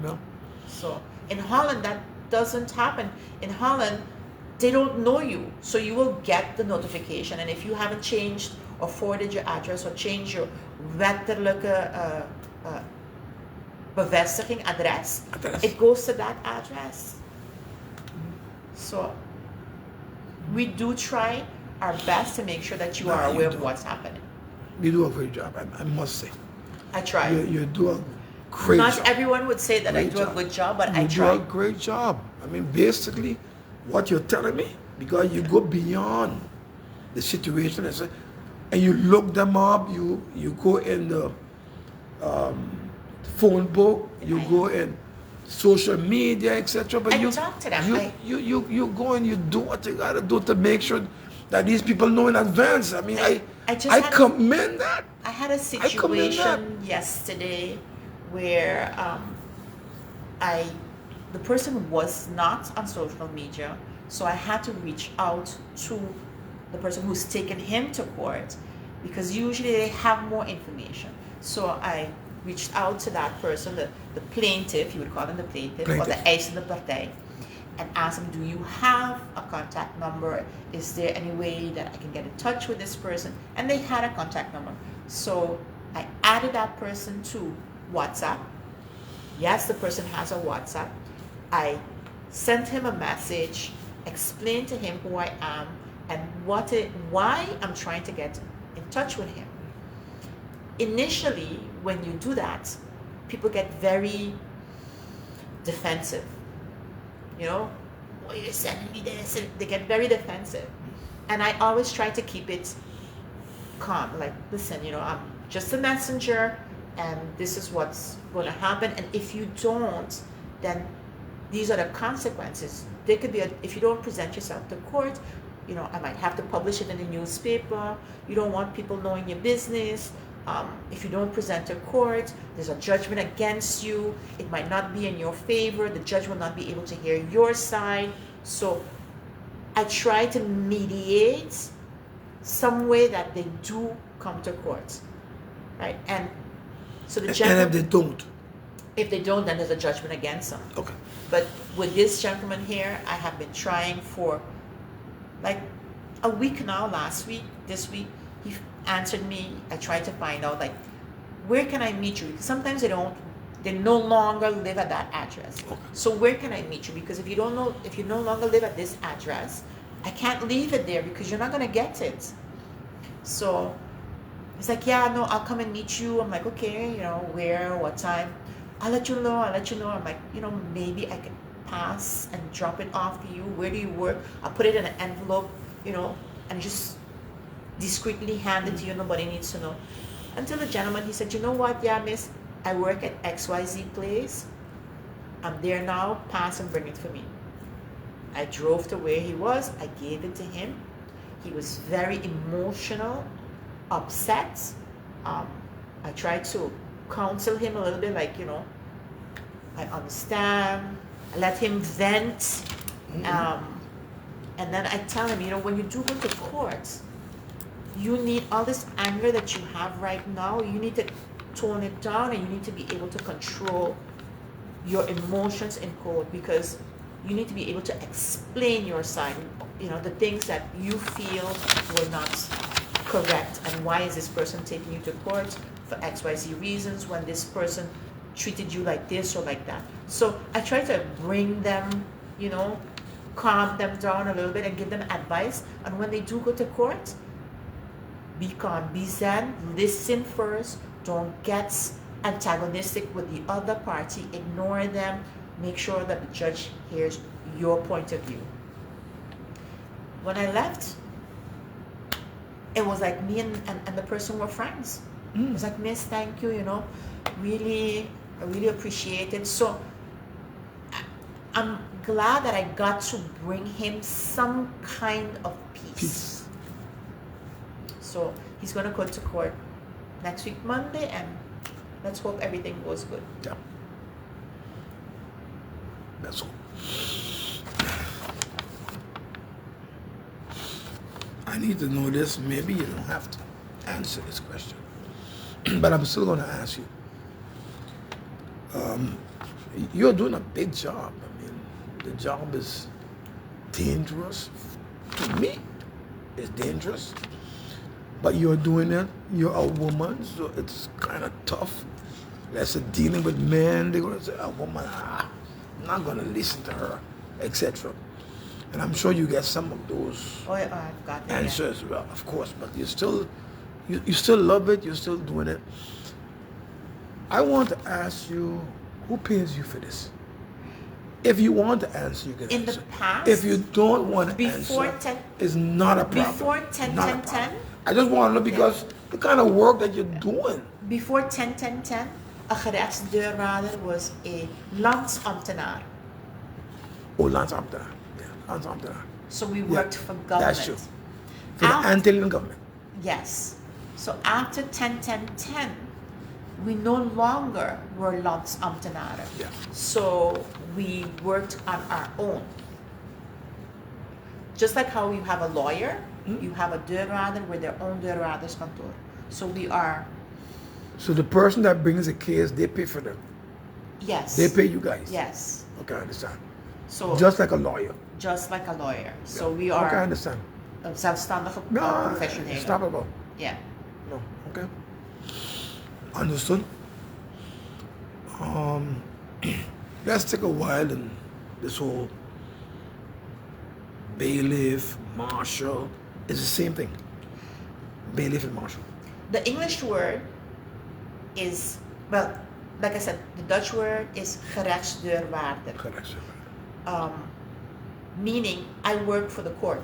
No.
So in Holland, that doesn't happen. In Holland, they don't know you, so you will get the notification. And if you haven't changed or forwarded your address or changed your wettelijke bevestiging adres, it goes to that address. So we do try our best to make sure that you are
No, you
aware of
do.
what's happening.
You do a great job, I must say.
I try.
You do a great
Not
job.
everyone would say that I
Great
do a
job.
good job, but
You
I
do
try.
a great job. I mean, basically, what you're telling me, because you go beyond the situation and you look them up, you go in the phone book, you go in social media, etc. But
I
you
talk to them.
you go and you do what you gotta do to make sure that these people know in advance. I mean,
I just
I
had-
commend that.
I had a
I commend that.
situation yesterday where the person was not on social media, so I had to reach out to the person who's taken him to court because usually they have more information. So I reached out to that person, the plaintiff, you would call him the plaintiff. Or the eis in the partij, and asked him, do you have a contact number? Is there any way that I can get in touch with this person? And they had a contact number. So I added that person to WhatsApp. Yes, the person has a WhatsApp. I sent him a message, explained to him who I am and why I'm trying to get in touch with him. initially, when you do that, people get very defensive. You know, oh, you're sending me this, and they get very defensive. And I always try to keep it calm. Like, listen, you know, I'm just a messenger, and this is what's going to happen. And if you don't, then these are the consequences. There could be if you don't present yourself to court, you know, I might have to publish it in the newspaper. You don't want people knowing your business. If you don't present to court, there's a judgment against you. It might not be in your favor. The judge will not be able to hear your side. So I try to mediate some way that they do come to court, right? And so the
And if they don't,
then there's a judgment against them.
okay.
But with this gentleman here, I have been trying for like a week now. This week, he answered me. I tried to find out like, where can I meet you? Because sometimes they no longer live at that address.
Okay.
So where can I meet you? Because if you no longer live at this address, I can't leave it there because you're not gonna get it. So he's like, yeah, no, I'll come and meet you. I'm like, okay, you know, where, what time? I'll let you know. I'm like, you know, maybe I can pass and drop it off to you. Where do you work? I'll put it in an envelope, you know, and just discreetly hand it to you. Nobody needs to know. Until the gentleman, he said, you know what? Yeah, miss, I work at XYZ place. I'm there now. Pass and bring it for me. I drove to where he was. I gave it to him. He was very emotional, upset. I tried to counsel him a little bit, like, you know, I understand. I let him vent. And then I tell him, you know, when you do go to court, you need all this anger that you have right now, you need to tone it down, and you need to be able to control your emotions in court, because you need to be able to explain your side, you know, the things that you feel were not correct, and why is this person taking you to court for XYZ reasons when this person treated you like this or like that. So I try to bring them, you know, calm them down a little bit and give them advice. And when they do go to court, be calm, be zen, listen first, don't get antagonistic with the other party, ignore them, make sure that the judge hears your point of view. When I left, it was like me and the person were friends. It was like, miss, thank you, you know, I really appreciate it. So I'm glad that I got to bring him some kind of peace. So he's going to go to court next week, Monday, and let's hope everything goes good.
Yeah. That's all. I need to know this. Maybe you don't have to answer this question, but I'm still going to ask you. You're doing a big job. I mean, the job is dangerous. To me, it's dangerous. But you're doing it. You're a woman, so it's kind of tough. Let's say dealing with men, they're going to say, a woman, I'm not going to listen to her, etc. And I'm sure you get some of those
I've got that,
answers, well, of course, but you still love it, you're still doing it. I want to ask you, who pays you for this? If you want to answer, you can
In
answer.
the past,
If you don't want to
before
answer,
10
it's not a problem.
Before 10,
Not a
10,
problem.
10?
I just want to know because the kind of work that you're doing.
Before 10, 10, 10, a gerechtsdeurwaarder was a landsambtenaar.
Oh, landsambtenaar. Yeah, landsambtenaar.
So we worked for government.
That's true. For the Antillian government.
Yes. So after 10, 10, 10, we no longer were landsambtenaren.
Yeah.
So we worked on our own. Just like how you have a lawyer, you have a deurwaarder with their own deurwaarderskantoor. So we are...
So the person that brings a case, they pay for them.
Yes.
They pay you guys.
Yes.
Okay, I understand.
So
Just like a lawyer.
just like a lawyer. So
Yeah.
we are...
Okay, I understand.
Een zelfstandige
No,
professionele.
stop about.
Yeah.
No, okay. Understood. Let's take a while in this whole bailiff, marshal. It's the same thing. Bailiff and marshal.
The English word is, well, like I said, the Dutch word is gerechtsdeurwaarder,
Correct.
meaning I work for the court.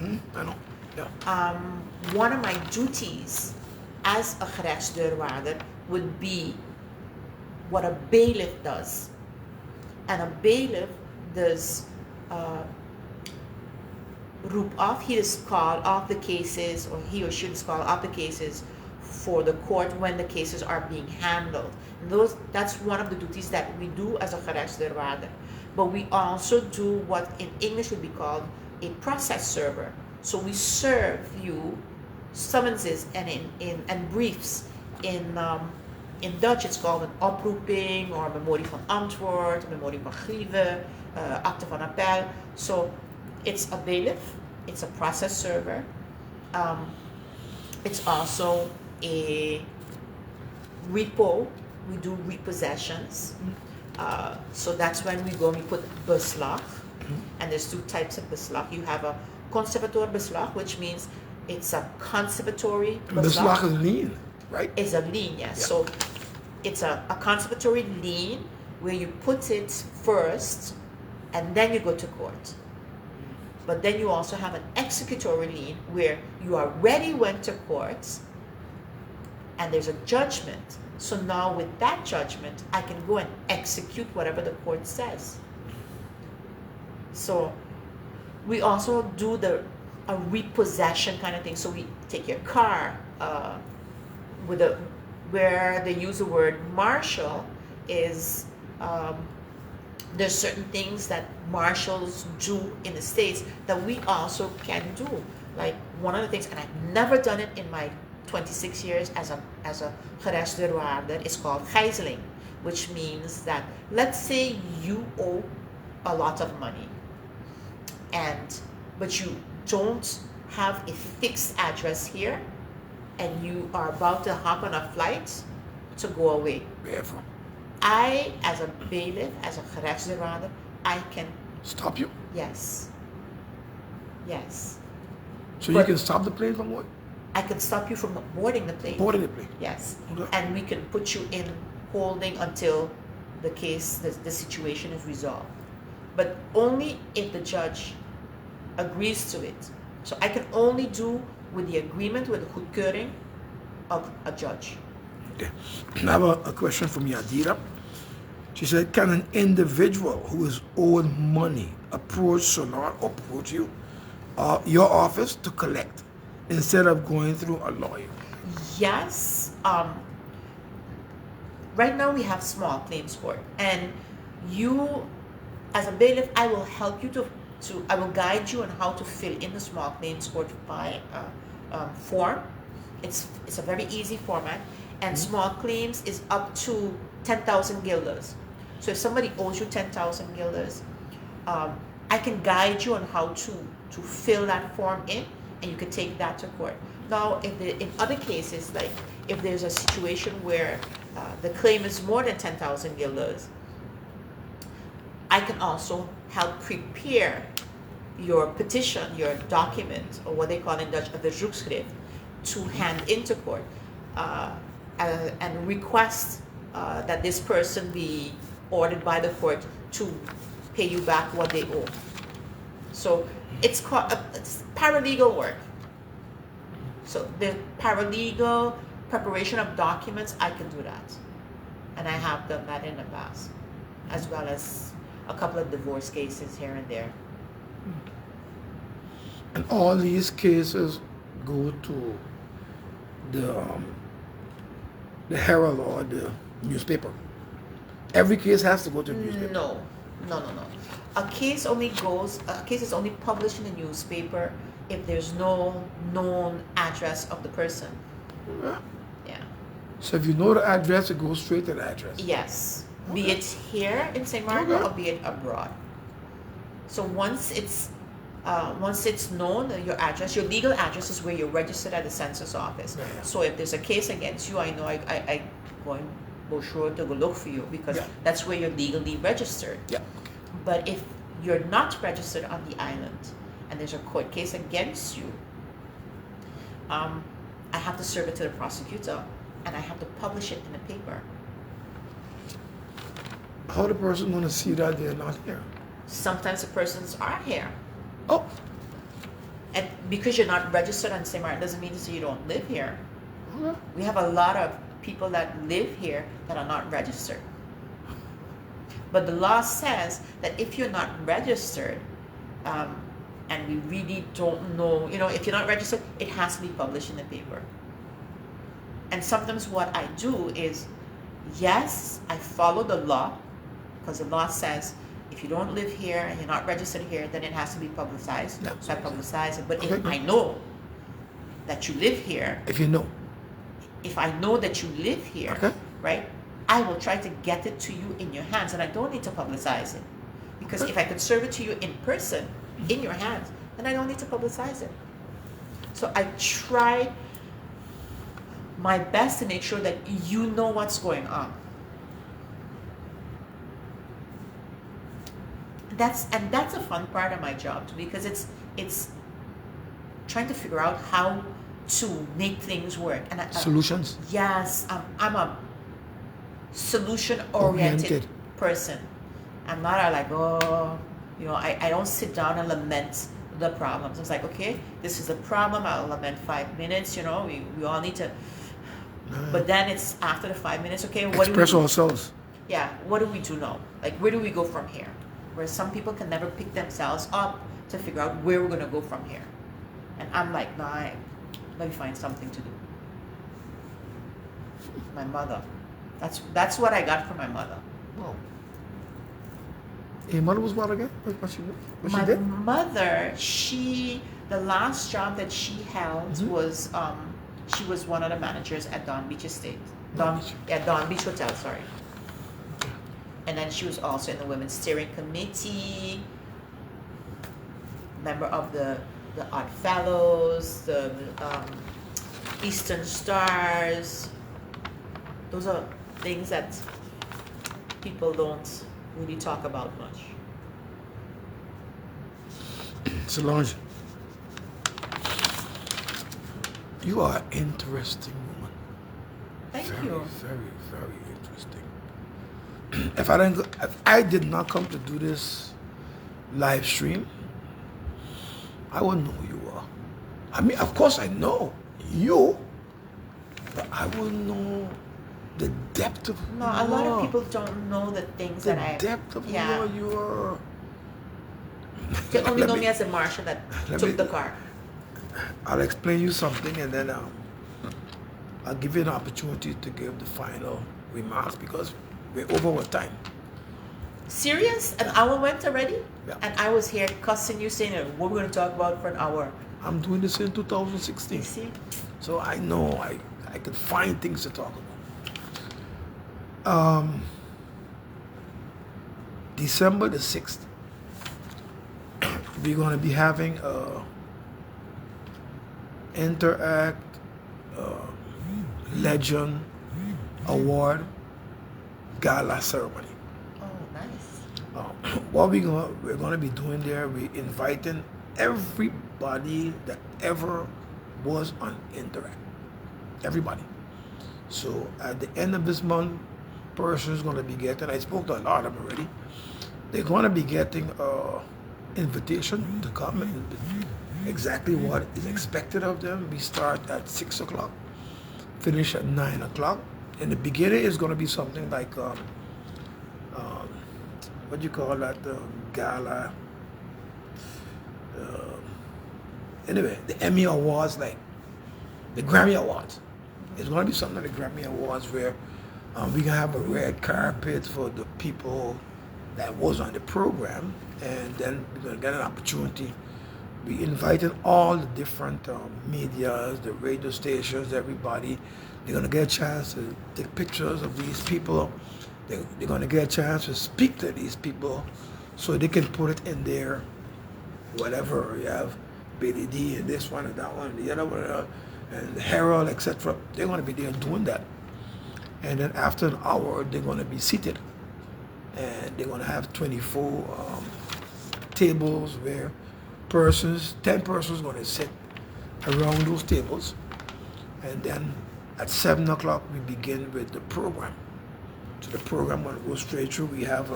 I know. Yeah.
One of my duties as a gerechtsdeurwaarder would be what a bailiff does. And a bailiff does roep off, he does call off the cases, or he or she does call off the cases for the court when the cases are being handled. That's one of the duties that we do as a gerechtsdeurwaarder. But we also do what in English would be called a process server. So we serve you summonses and briefs. In Dutch it's called an oproeping, or memorie van antwoord, memorie van grieven, akte van appel. So it's a bailiff, it's a process server, it's also a repo. We do repossessions. So that's when we go and we put beslag. And there's two types of beslag. You have a conservator beslag, which means it's a conservatory beslag.
Beslag is lien, right?
It's a lien, yes. Yeah. So it's a conservatory lien where you put it first and then you go to court. But then you also have an executory lien where you already went to court and there's a judgment. So now with that judgment, I can go and execute whatever the court says. So we also do a repossession kind of thing. So we take your car where they use the word marshal is there's certain things that marshals do in the States that we also can do. Like one of the things, and I've never done it in my 26 years as a gerechtsdeurwaarder, is called gijzeling, which means that let's say you owe a lot of money, but you don't have a fixed address here, and you are about to hop on a flight to go away.
Wherever.
I, as a bailiff, as a gerechtsdeurwaarder, I can
stop you.
Yes.
So you can stop the plane from what?
I can stop you from boarding the plane.
Boarding the plane.
Yes.
Okay.
And we can put you in holding until the situation is resolved. But only if the judge agrees to it. So I can only do with the agreement, with the goedkeuring of a judge.
Okay. I have a question from Yadira. She said, can an individual who is owed money approach Solange or approach you, your office, to collect instead of going through a lawyer?
Yes. Right now we have small claims court, and you, as a bailiff, I will help you I will guide you on how to fill in the small claims court form. It's a very easy format, and small claims is up to 10,000 guilders. So if somebody owes you 10,000 guilders, I can guide you on how to fill that form in, and you can take that to court. Now, in other cases, like if there's a situation where the claim is more than 10,000 guilders, I can also help prepare your petition, your document, or what they call in Dutch a verzoekschrift, to hand into court, and request that this person be ordered by the court to pay you back what they owe. So it's called it's paralegal work. So the paralegal preparation of documents, I can do that, and I have done that in the past, as well as a couple of divorce cases here and there.
And all these cases go to the Herald or the newspaper. Every case has to go to the newspaper.
No. A case is only published in the newspaper if there's no known address of the person. Yeah.
So if you know the address, it goes straight to the address.
Yes.
Okay.
Be it here in St. Margaret or be it abroad. So once it's known, your address, your legal address is where you're registered at the census office.
Yeah.
So if there's a case against you, I know I go in brochure to go look for you, because that's where you're legally registered.
Yeah.
But if you're not registered on the island and there's a court case against you, I have to serve it to the prosecutor. and I have to publish it in the paper.
How the person gonna see that they're not here?
Sometimes the persons are here.
Oh,
And because you're not registered on St. Martin doesn't mean to say you don't live here.
okay.
We have a lot of people that live here that are not registered. But the law says that if you're not registered, and we really don't know, if you're not registered, it has to be published in the paper. And sometimes what I do is, yes, I follow the law, because the law says if you don't live here and you're not registered here, then it has to be publicized.
Yeah.
So I publicize it. But if
Okay.
I know that you live here,
If you know.
if I know that you live here,
Okay.
right, I will try to get it to you in your hands, and I don't need to publicize it. Because
Okay.
if I could serve it to you in person, in your hands, then I don't need to publicize it. So I try my best to make sure that you know what's going on. That's a fun part of my job too, because it's trying to figure out how to make things work. And
Solutions.
yes, I'm a solution-oriented
Oriented.
person. I'm not like, I don't sit down and lament the problems. It's like, okay, this is a problem, I'll lament 5 minutes, we all need to, but then it's after the 5 minutes, okay, what
Express
do we do?
ourselves.
Yeah, what do we do now? Like, where do we go from here? Where some people can never pick themselves up to figure out where we're gonna go from here. And I'm like, nah, let me find something to do. My mother. That's what I got from my mother.
Wow. Your mother was what again? What she
My
did?
mother, the last job that she held
Mhm.
was, she was one of the managers at Don Beach Estate.
Don Beach.
Don Beach Hotel, sorry. And then she was also in the Women's Steering Committee, member of the Odd Fellows, the Eastern Stars. Those are things that people don't really talk about much.
Solange, you are an interesting woman.
Thank
Very,
you.
very, very interesting. If I did not come to do this live stream, I wouldn't know who you are. I mean, of course I know you, but I wouldn't know the depth of who
No,
you
a lot
are.
of people don't know the things
The
that I.
depth of
Yeah.
who you are.
They only
Let
know
me-
me as the marshal that
let
took
me-
the car.
I'll explain you something, and then I'll give you an opportunity to give the final remarks because we're over our time.
Serious? An hour went already?
Yeah.
And I was here cussing you, saying what we're going to talk about for an hour.
I'm doing this in 2016,
You see?
so I know I could find things to talk about. December the 6th, we're going to be having a Interact Legend Award Gala ceremony.
Oh, nice.
What we're gonna be doing there, we're inviting everybody that ever was on Interact. Everybody. So at the end of this month, person's gonna be getting, I spoke to a lot of them already, they're gonna be getting a invitation to come and exactly what is expected of them. We start at 6 o'clock, finish at 9 o'clock. In the beginning, it's going to be something like, what do you call that, gala? Anyway, the Emmy Awards, like the Grammy Awards. It's going to be something like the Grammy Awards where we're going to have a red carpet for the people that was on the program, and then we're going to get an opportunity. We invited all the different medias, the radio stations, everybody. They're going to get a chance to take pictures of these people. They're going to get a chance to speak to these people so they can put it in their whatever. You have Billy D and this one and that one and the other one and Harold, etc. They're going to be there doing that. And then after an hour, they're going to be seated. And they're going to have 24 tables where 10 persons going to sit around those tables, and then At 7 o'clock, we begin with the program. So the program will go straight through. We have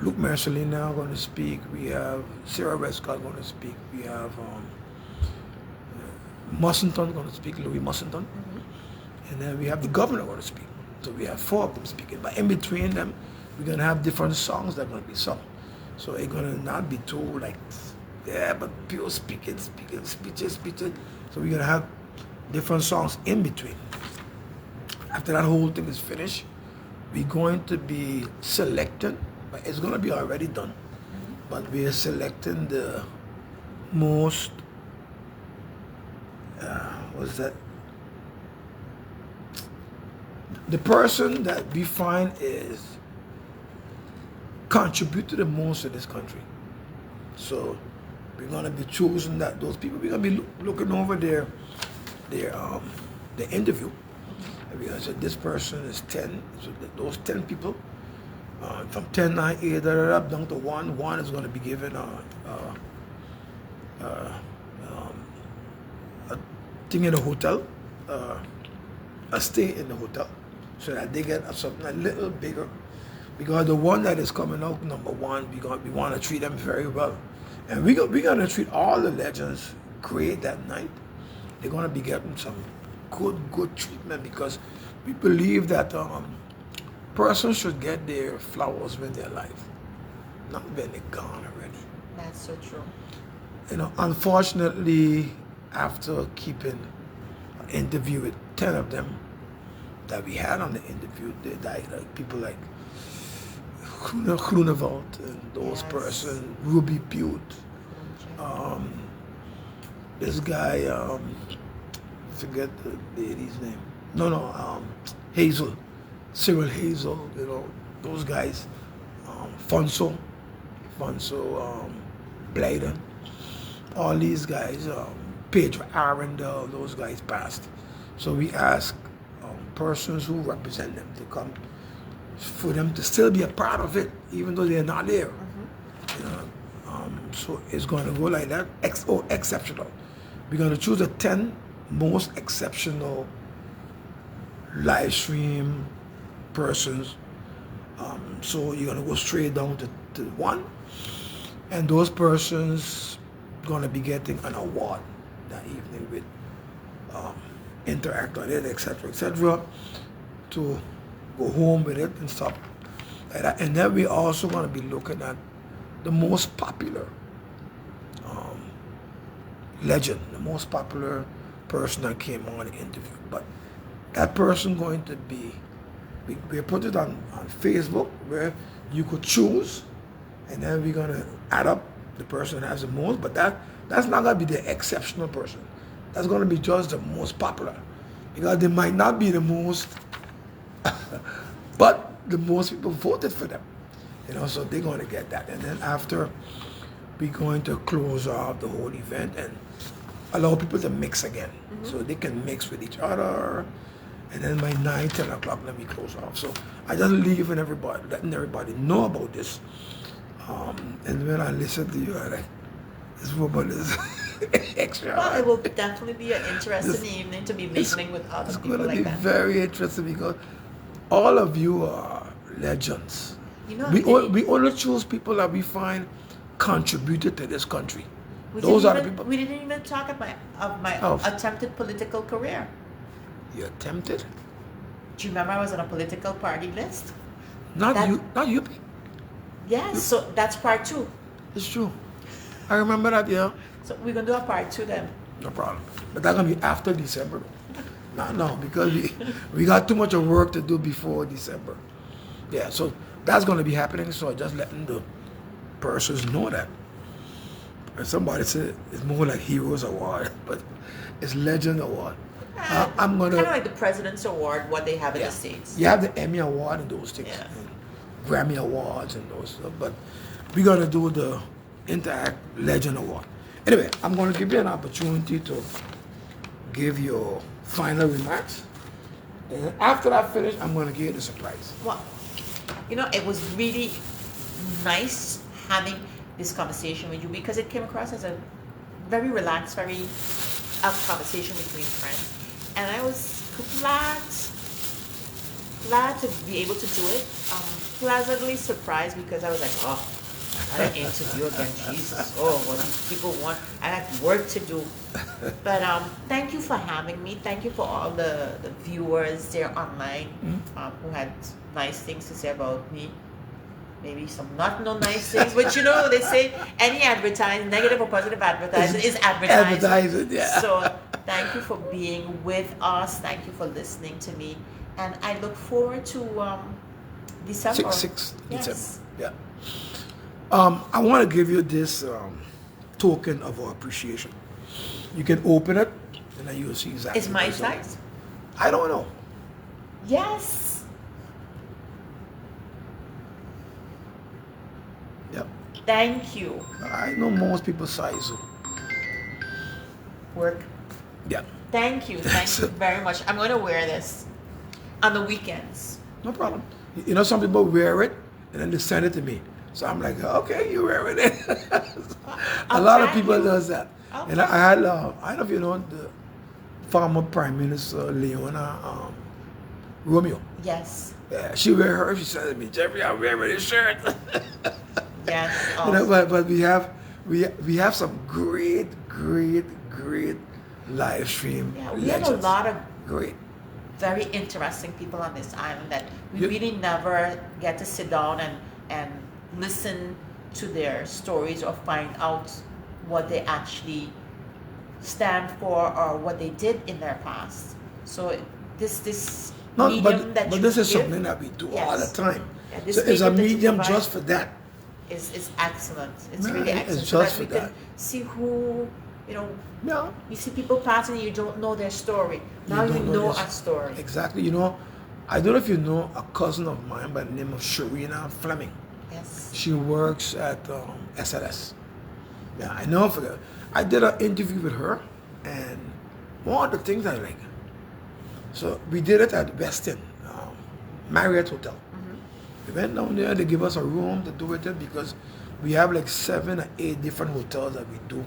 Luke Marcelina going to speak. We have Sarah Westcott going to speak. We have Mussington going to speak, Louis Mussington. And then we have the governor going to speak. So we have 4 of them speaking. But in between them, we're going to have different songs that are going to be sung. So it's going to not be too like, yeah, but people speaking, speeches. So we're going to have different songs in between. After that whole thing is finished, we're going to be selecting, but it's going to be already done. But we are selecting the most, what's that? The person that we find is contribute to the most of this country. So we're gonna be choosing those people. We're gonna be looking over their interview. And we're gonna say this person is 10. So those 10 people, from 10, 9, 8, down to 1. 1 is gonna be given a thing in the hotel, a stay in the hotel, so that they get something a little bigger. Because the one that is coming out, number 1, we want to treat them very well. And we're going to treat all the legends great that night. They're going to be getting some good treatment, because we believe that persons should get their flowers when they're alive, not when they're gone already.
That's so true.
You know, unfortunately, after keeping an interview with 10 of them that we had on the interview, they died. Like people like Groenewald and those persons, Ruby Butte, this guy, forget the lady's name. Hazel, Cyril Hazel, you know, those guys, Fonso, Blyden, all these guys, Pedro Arundel, those guys passed. So we ask persons who represent them to come, for them to still be a part of it, even though they're not there. You know, so it's going to go like that. Exceptional. We're going to choose the 10 most exceptional live stream persons. So you're going to go straight down to 1, and those persons going to be getting an award that evening with interact on it, etc., to go home with it and stuff like that. And then we also going to be looking at the most popular legend, the most popular person that came on the interview. But that person going to be, we put it on Facebook, where you could choose, and then we're going to add up the person that has the most. But that's not going to be the exceptional person. That's going to be just the most popular, because they might not be the most, but the most people voted for them. You know, so they're going to get that. And then after, we're going to close off the whole event and allow people to mix again. So they can mix with each other. And then by 9, 10 o'clock, then we close off. So I just letting everybody know about this. And when I listen to you, I'm like, this woman is extra.
Well, it will definitely be an interesting evening to be mingling with other people like that. It's going to be
very interesting, because all of you are legends.
You know,
we only choose people that we find contributed to this country. Those are the people.
We didn't even talk of my attempted political career.
You attempted?
Do you remember I was on a political party list?
Not you.
Yes, so that's part 2.
It's true. I remember that, yeah.
So we're going to do a part 2 then.
No problem. But that's going to be after December. No, because we got too much of work to do before December. Yeah, so that's going to be happening. So just letting the persons know that. And somebody said it's more like Heroes Award, but it's Legend Award. I'm going to...
Kind of like the President's Award, what they have in the States.
You have the Emmy Award and those things.
Yeah.
And Grammy Awards and those stuff. But we're going to do the Interact Legend Award. Anyway, I'm going to give you an opportunity to give your final remarks. And after I finish, I'm going to give you the surprise.
Well, you know, it was really nice having this conversation with you, because it came across as a very relaxed, very conversation between friends. and I was glad to be able to do it. Pleasantly surprised because I was like, oh, I got an interview again, Jesus. Oh, what these people want. I got work to do. But thank you for having me. Thank you for all the viewers there online who had nice things to say about me. Maybe some not no nice things, but you know, they say any advertising, negative or positive advertising is advertising.
Advertising, yeah.
So thank you for being with us. Thank you for listening to me. And I look forward to December.
6
Yes.
December. Yeah. I want to give you this token of our appreciation. You can open it, and then you'll see exactly.
It's my
what's on it.
size?
I don't know.
Yes.
Yep.
Thank you.
I know most people's size. So.
Work.
Yeah.
Thank you. Thank you very much. I'm going to wear this on the weekends.
No problem. You know, some people wear it, and then they send it to me. So I'm like, okay, you're wearing it. A lot of people does that.
Okay.
And I had, I don't know if you know the former Prime Minister Leona Romeo.
Yes.
Yeah, she wear her. She said to me, Jeffrey, I'm wearing this shirt.
Yes.
You know, but we have some great live stream.
Yeah, we have a
legends.
lot of
Great.
very interesting people on this island that we
Yeah.
really never get to sit down and listen to their stories or find out what they actually stand for or what they did in their past. So this
No,
medium that
but
you
this is
give
something that we do
Yes.
all the time.
Yeah, this
So it's a
medium that you
medium
provide
just for that.
is excellent. It's
Yeah,
really
it's
excellent.
just
So that
for
we can
that.
see who, you know,
Yeah.
you see people passing and you don't know their story. Now you
don't
know
this.
our story.
Exactly. You know, I don't know if you know a cousin of mine by the name of Sharina Fleming.
Yes.
She works at SLS. Yeah, I know. I did an interview with her, and one of the things I like. So we did it at Westin, Marriott Hotel. We went down there. They give us a room to do it in because we have like 7 or 8 different hotels that we do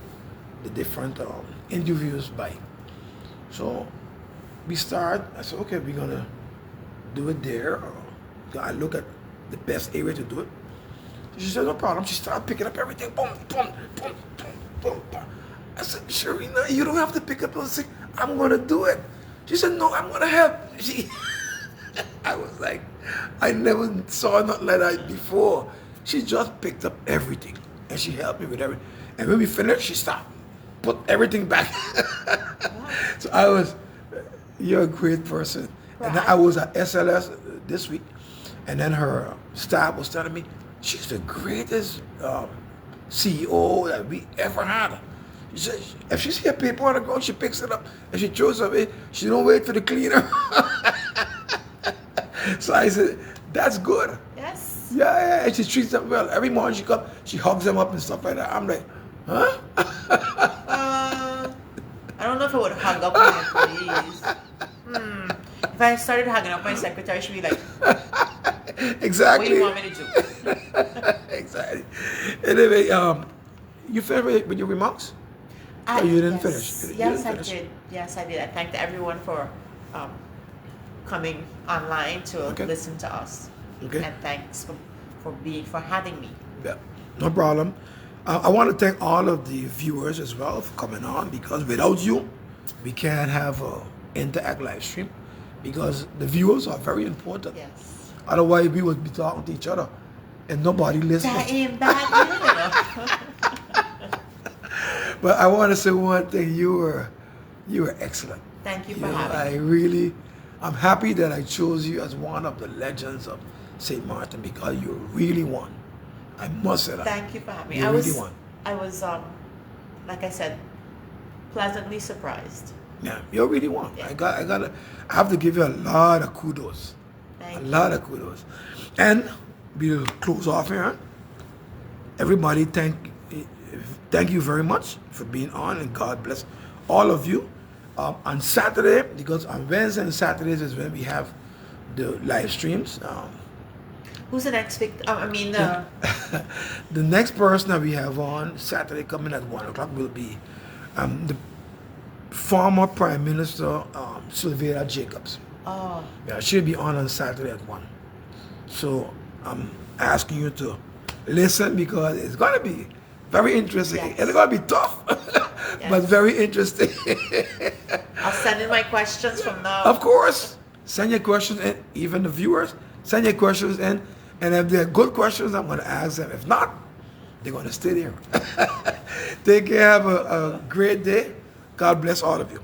the different interviews by. So we start. I said, okay, we're gonna do it there. I look at the best area to do it. She said, no problem. She started picking up everything. Boom, boom, boom, boom, boom, boom. I said, Sharina, you don't have to pick up those things. I'm gonna do it. She said, no, I'm gonna help. I was like, I never saw nothing like that before. She just picked up everything and she helped me with everything. And when we finished, she stopped, put everything back. So you're a great person. And then I was at SLS this week, and then her staff was telling me, she's the greatest CEO that we ever had. She said, if she sees a paper on the ground, she picks it up and she throws it away. She don't wait for the cleaner. So I said, that's good.
Yes.
Yeah, and she treats them well. Every morning she comes, she hugs them up and stuff like that. I'm like, huh?
I don't know if I would hug up my employees. If I started hugging up my secretary, she'd be like,
Exactly.
what do you want me to do?
Exactly. Anyway, you finished with your remarks? Oh, you didn't finish. You
Yes,
didn't
I
finish.
did. Yes, I did. I thanked everyone for coming online to
Okay.
listen to us.
Okay.
And thanks for having me.
Yeah, no problem. I want to thank all of the viewers as well for coming on, because without you, we can't have a Interact live stream, because the viewers are very important.
Yes.
Otherwise, we would be talking to each other and nobody listening.
That ain't bad.
But I want to say one thing: you were excellent.
Thank you
You
for
know,
having me.
I'm happy that I chose you as one of the legends of St. Martin, because you really won. I must say that.
Thank you for having me.
You really won.
I was, like I said, pleasantly surprised.
Yeah, you really won.
Yeah.
I have to give you a lot of kudos.
Thank
A
you.
lot of kudos. And we'll close off here. Everybody, thank you very much for being on, and God bless all of you. On Saturday, because on Wednesday and Saturdays is when we have the live streams.
Who's the next victim?
The next person that we have on Saturday coming at 1 o'clock will be the former Prime Minister Sylvia Jacobs.
Oh,
Yeah, she'll be on Saturday at 1. So I'm asking you to listen because it's going to be very interesting.
Yes.
It's going to be tough, but
Yes.
very interesting.
I'll send in my questions from now.
Of course, send your questions in, even the viewers, send your questions in. And if they're good questions, I'm going to ask them. If not, they're going to stay there. Take care. Have a great day. God bless all of you.